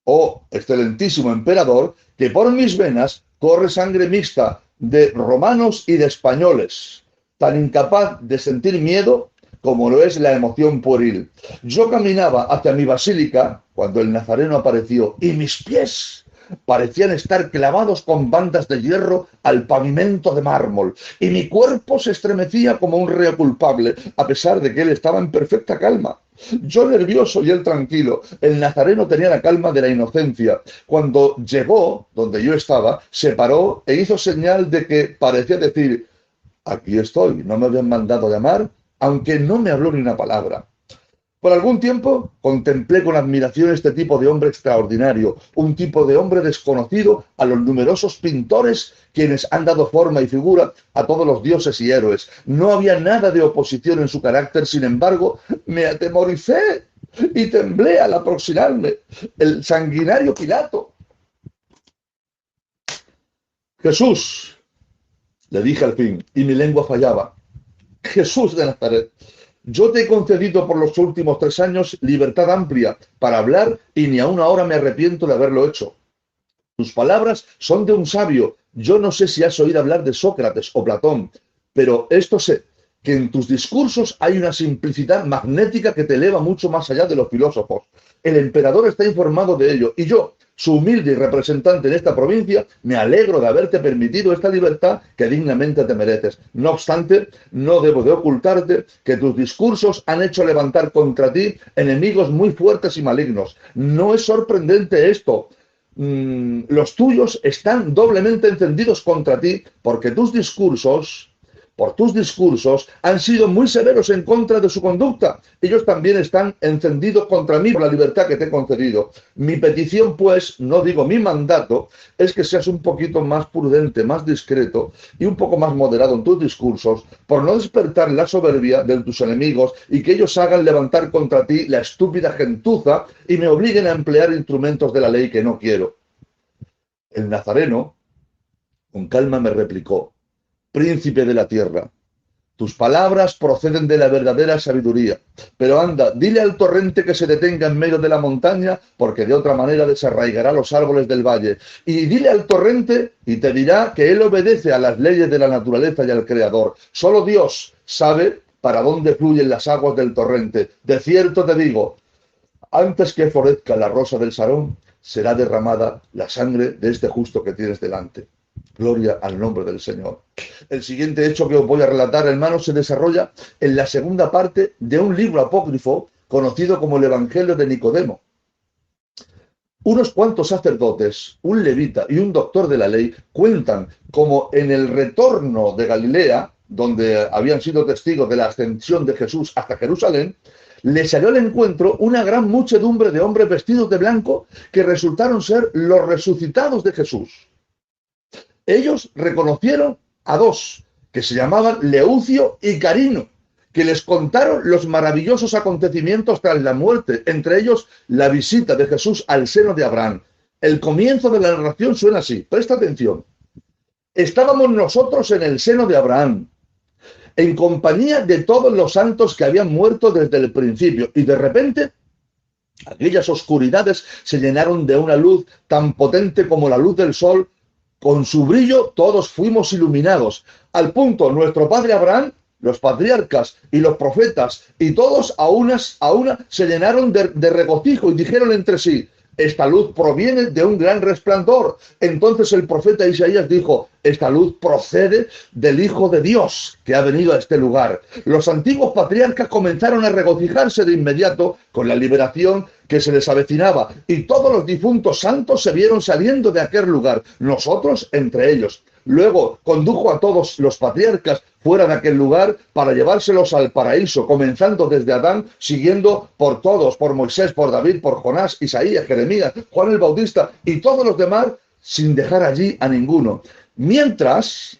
oh excelentísimo emperador, que por mis venas corre sangre mixta de romanos y de españoles, tan incapaz de sentir miedo como lo es la emoción pueril. Yo caminaba hacia mi basílica cuando el Nazareno apareció, y mis pies parecían estar clavados con bandas de hierro al pavimento de mármol, y mi cuerpo se estremecía como un reo culpable, a pesar de que él estaba en perfecta calma. Yo nervioso y él tranquilo. El Nazareno tenía la calma de la inocencia. Cuando llegó donde yo estaba, se paró e hizo señal de que parecía decir: aquí estoy, no me habían mandado llamar, aunque no me habló ni una palabra. Por algún tiempo contemplé con admiración este tipo de hombre extraordinario, un tipo de hombre desconocido a los numerosos pintores quienes han dado forma y figura a todos los dioses y héroes. No había nada de oposición en su carácter, sin embargo, me atemoricé y temblé al aproximarme. El sanguinario Pilato. Jesús, le dije al fin, y mi lengua fallaba. Jesús de Nazaret, Yo te he concedido por los últimos 3 años libertad amplia para hablar y ni aun ahora me arrepiento de haberlo hecho. Tus palabras son de un sabio. Yo no sé si has oído hablar de Sócrates o Platón, pero esto sé, que en tus discursos hay una simplicidad magnética que te eleva mucho más allá de los filósofos. El emperador está informado de ello y yo, su humilde representante en esta provincia, me alegro de haberte permitido esta libertad que dignamente te mereces. No obstante, no debo de ocultarte que tus discursos han hecho levantar contra ti enemigos muy fuertes y malignos. No es sorprendente esto. Los tuyos están doblemente encendidos contra ti porque por tus discursos, han sido muy severos en contra de su conducta. Ellos también están encendidos contra mí por la libertad que te he concedido. Mi petición, pues, no digo mi mandato, es que seas un poquito más prudente, más discreto y un poco más moderado en tus discursos, por no despertar la soberbia de tus enemigos y que ellos hagan levantar contra ti la estúpida gentuza y me obliguen a emplear instrumentos de la ley que no quiero. El nazareno, con calma, me replicó: Príncipe de la tierra, tus palabras proceden de la verdadera sabiduría, pero anda, dile al torrente que se detenga en medio de la montaña, porque de otra manera desarraigará los árboles del valle. Y dile al torrente y te dirá que él obedece a las leyes de la naturaleza y al Creador. Solo Dios sabe para dónde fluyen las aguas del torrente. De cierto te digo, antes que florezca la rosa del Sarón, será derramada la sangre de este justo que tienes delante. Gloria al nombre del Señor. El siguiente hecho que os voy a relatar, hermanos, se desarrolla en la segunda parte de un libro apócrifo conocido como el Evangelio de Nicodemo. Unos cuantos sacerdotes, un levita y un doctor de la ley cuentan cómo en el retorno de Galilea, donde habían sido testigos de la ascensión de Jesús hasta Jerusalén, le salió al encuentro una gran muchedumbre de hombres vestidos de blanco que resultaron ser los resucitados de Jesús. Ellos reconocieron a dos, que se llamaban Leucio y Carino, que les contaron los maravillosos acontecimientos tras la muerte, entre ellos la visita de Jesús al seno de Abraham. El comienzo de la narración suena así, presta atención. Estábamos nosotros en el seno de Abraham, en compañía de todos los santos que habían muerto desde el principio, y de repente aquellas oscuridades se llenaron de una luz tan potente como la luz del sol. Con su brillo todos fuimos iluminados, al punto nuestro padre Abraham, los patriarcas y los profetas, y todos a una se llenaron de regocijo y dijeron entre sí: esta luz proviene de un gran resplandor. Entonces el profeta Isaías dijo: esta luz procede del Hijo de Dios que ha venido a este lugar. Los antiguos patriarcas comenzaron a regocijarse de inmediato con la liberación que se les avecinaba, y todos los difuntos santos se vieron saliendo de aquel lugar, nosotros entre ellos. Luego condujo a todos los patriarcas fuera de aquel lugar para llevárselos al paraíso, comenzando desde Adán, siguiendo por todos, por Moisés, por David, por Jonás, Isaías, Jeremías, Juan el Bautista y todos los demás, sin dejar allí a ninguno. Mientras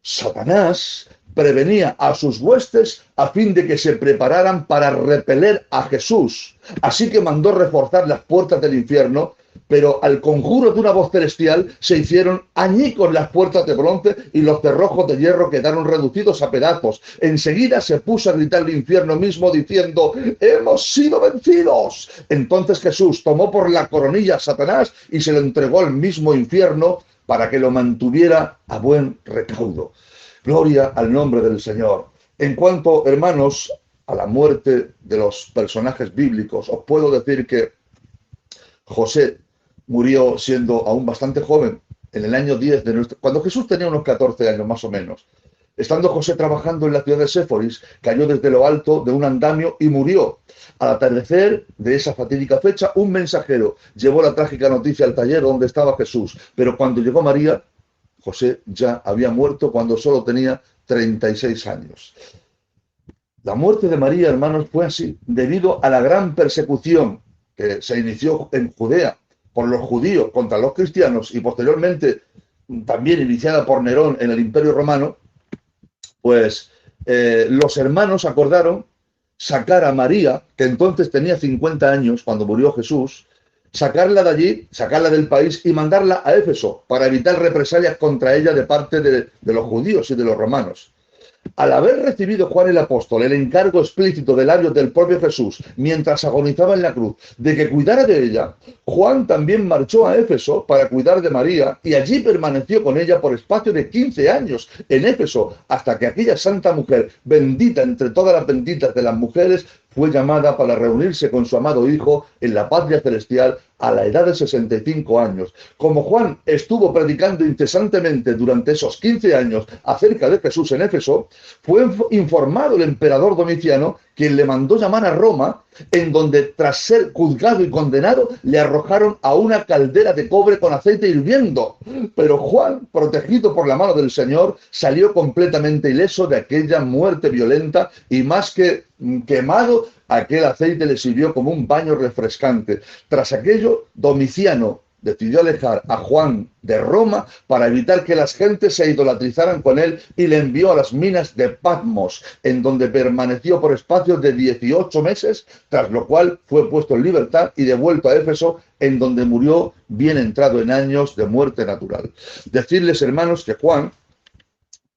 Satanás prevenía a sus huestes a fin de que se prepararan para repeler a Jesús. Así que mandó reforzar las puertas del infierno, pero al conjuro de una voz celestial se hicieron añicos las puertas de bronce y los cerrojos de hierro quedaron reducidos a pedazos. Enseguida se puso a gritar el infierno mismo diciendo: ¡hemos sido vencidos! Entonces Jesús tomó por la coronilla a Satanás y se lo entregó al mismo infierno para que lo mantuviera a buen recaudo. Gloria al nombre del Señor. En cuanto, hermanos, a la muerte de los personajes bíblicos, os puedo decir que José murió siendo aún bastante joven, en el año 10 cuando Jesús tenía unos 14 años más o menos. Estando José trabajando en la ciudad de Séforis, cayó desde lo alto de un andamio y murió. Al atardecer de esa fatídica fecha, un mensajero llevó la trágica noticia al taller donde estaba Jesús, pero cuando llegó María, José ya había muerto cuando solo tenía 36 años. La muerte de María, hermanos, fue así, debido a la gran persecución que se inició en Judea por los judíos contra los cristianos y posteriormente también iniciada por Nerón en el Imperio Romano. Pues los hermanos acordaron sacar a María, que entonces tenía 50 años cuando murió Jesús, sacarla de allí, sacarla del país y mandarla a Éfeso para evitar represalias contra ella de parte de los judíos y de los romanos. Al haber recibido Juan el apóstol el encargo explícito de labios del propio Jesús mientras agonizaba en la cruz de que cuidara de ella, Juan también marchó a Éfeso para cuidar de María y allí permaneció con ella por espacio de 15 años en Éfeso, hasta que aquella santa mujer, bendita entre todas las benditas de las mujeres, fue llamada para reunirse con su amado Hijo en la patria celestial a la edad de 65 años. Como Juan estuvo predicando incesantemente durante esos 15 años acerca de Jesús en Éfeso, fue informado el emperador Domiciano, quien le mandó llamar a Roma, en donde tras ser juzgado y condenado, le arrojaron a una caldera de cobre con aceite hirviendo. Pero Juan, protegido por la mano del Señor, salió completamente ileso de aquella muerte violenta y más que quemado, aquel aceite le sirvió como un baño refrescante. Tras aquello, Domiciano decidió alejar a Juan de Roma para evitar que las gentes se idolatrizaran con él y le envió a las minas de Patmos, en donde permaneció por espacio de 18 meses, tras lo cual fue puesto en libertad y devuelto a Éfeso, en donde murió bien entrado en años de muerte natural. Decirles, hermanos, que Juan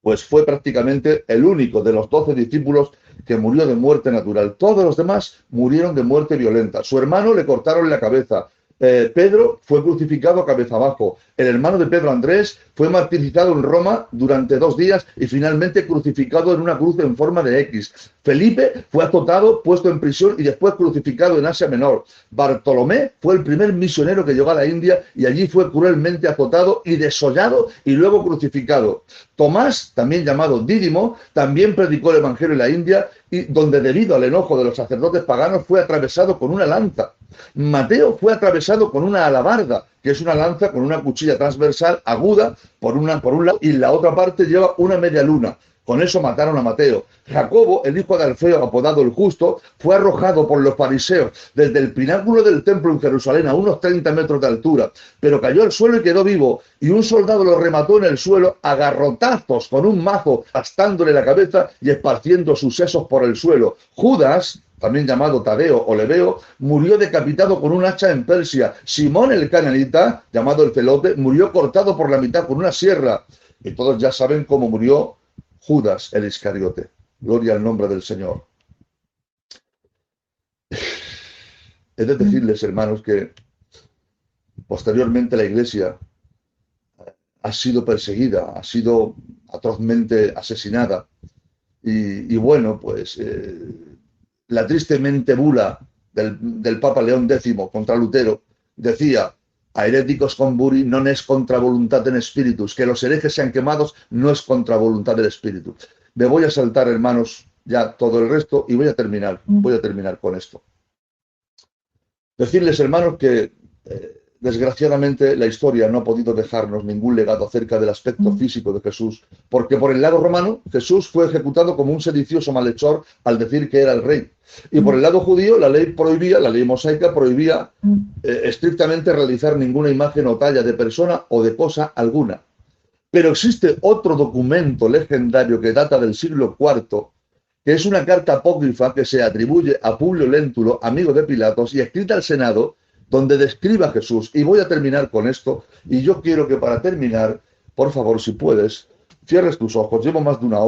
pues fue prácticamente el único de los 12 discípulos que murió de muerte natural. Todos los demás murieron de muerte violenta. Su hermano le cortaron la cabeza. Pedro fue crucificado cabeza abajo. El hermano de Pedro, Andrés, fue martirizado en Roma durante 2 días y finalmente crucificado en una cruz en forma de X. Felipe fue azotado, puesto en prisión y después crucificado en Asia Menor. Bartolomé fue el primer misionero que llegó a la India y allí fue cruelmente azotado y desollado y luego crucificado. Tomás, también llamado Dídimo, también predicó el Evangelio en la India y donde debido al enojo de los sacerdotes paganos fue atravesado con una lanza. Mateo fue atravesado con una alabarda, que es una lanza con una cuchilla transversal aguda por un lado y la otra parte lleva una media luna. Con eso mataron a Mateo. Jacobo, el hijo de Alfeo, apodado el Justo, fue arrojado por los fariseos desde el pináculo del templo en Jerusalén a unos 30 metros de altura, pero cayó al suelo y quedó vivo, y un soldado lo remató en el suelo a garrotazos con un mazo, aplastándole la cabeza y esparciendo sus sesos por el suelo. Judas, también llamado Tadeo o Lebeo, murió decapitado con un hacha en Persia. Simón el cananita, llamado el Celote, murió cortado por la mitad con una sierra. Y todos ya saben cómo murió Judas el Iscariote. Gloria al nombre del Señor. He de decirles, hermanos, que posteriormente la Iglesia ha sido perseguida, ha sido atrozmente asesinada. Y bueno, pues la tristemente bula del Papa León X contra Lutero decía: a heréticos conburi non es contra voluntad en espíritus, que los herejes sean quemados no es contra voluntad del espíritu. Me voy a saltar, hermanos, ya todo el resto y voy a terminar con esto. Decirles, hermanos, que desgraciadamente la historia no ha podido dejarnos ningún legado acerca del aspecto físico de Jesús, porque por el lado romano Jesús fue ejecutado como un sedicioso malhechor al decir que era el rey. Y por el lado judío la ley mosaica prohibía estrictamente realizar ninguna imagen o talla de persona o de cosa alguna. Pero existe otro documento legendario que data del siglo IV, que es una carta apócrifa que se atribuye a Publio Léntulo, amigo de Pilatos, y escrita al Senado, donde describe a Jesús. Y voy a terminar con esto, y yo quiero que para terminar, por favor, si puedes, cierres tus ojos. Llevo más de una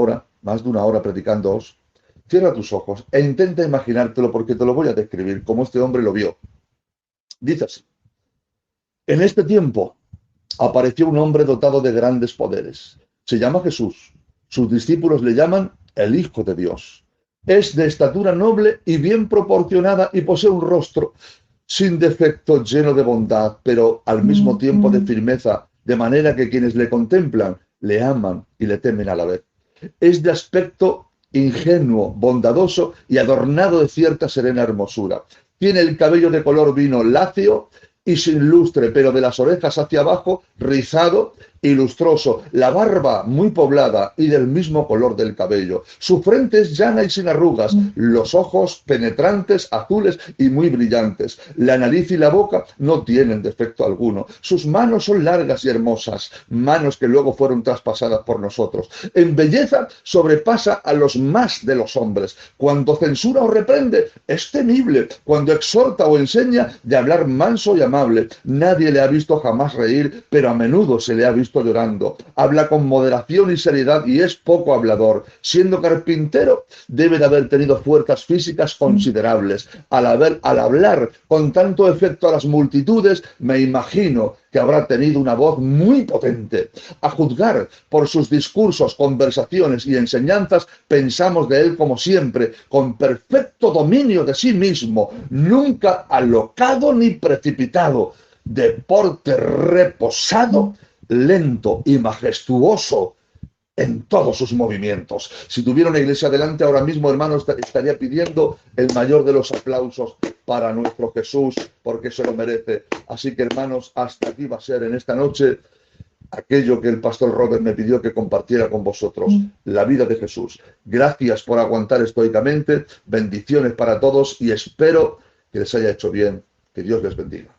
hora predicándoos. Cierra tus ojos e intenta imaginártelo, porque te lo voy a describir como este hombre lo vio. Dice así: en este tiempo apareció un hombre dotado de grandes poderes. Se llama Jesús. Sus discípulos le llaman el Hijo de Dios. Es de estatura noble y bien proporcionada y posee un rostro sin defecto, lleno de bondad, pero al mismo tiempo de firmeza, de manera que quienes le contemplan le aman y le temen a la vez. Es de aspecto ingenuo, bondadoso y adornado de cierta serena hermosura. Tiene el cabello de color vino lacio y sin lustre, pero de las orejas hacia abajo, rizado y lustroso, la barba muy poblada y del mismo color del cabello. Su frente es llana y sin arrugas, los ojos penetrantes, azules y muy brillantes. La nariz y la boca no tienen defecto alguno. Sus manos son largas y hermosas, manos que luego fueron traspasadas por nosotros. En belleza sobrepasa a los más de los hombres. Cuando censura o reprende, es temible. Cuando exhorta o enseña, de hablar manso y amable. Nadie le ha visto jamás reír, pero a menudo se le ha visto Cristo llorando. Habla con moderación y seriedad y es poco hablador. Siendo carpintero, debe de haber tenido fuerzas físicas considerables. Al hablar con tanto efecto a las multitudes, me imagino que habrá tenido una voz muy potente. A juzgar por sus discursos, conversaciones y enseñanzas, pensamos de él como siempre, con perfecto dominio de sí mismo, nunca alocado ni precipitado, de porte reposado, lento y majestuoso en todos sus movimientos. Si tuviera una iglesia delante ahora mismo, hermanos, estaría pidiendo el mayor de los aplausos para nuestro Jesús, porque se lo merece. Así que, hermanos, hasta aquí va a ser en esta noche aquello que el pastor Robert me pidió que compartiera con vosotros, la vida de Jesús. Gracias por aguantar estoicamente, bendiciones para todos y espero que les haya hecho bien. Que Dios les bendiga.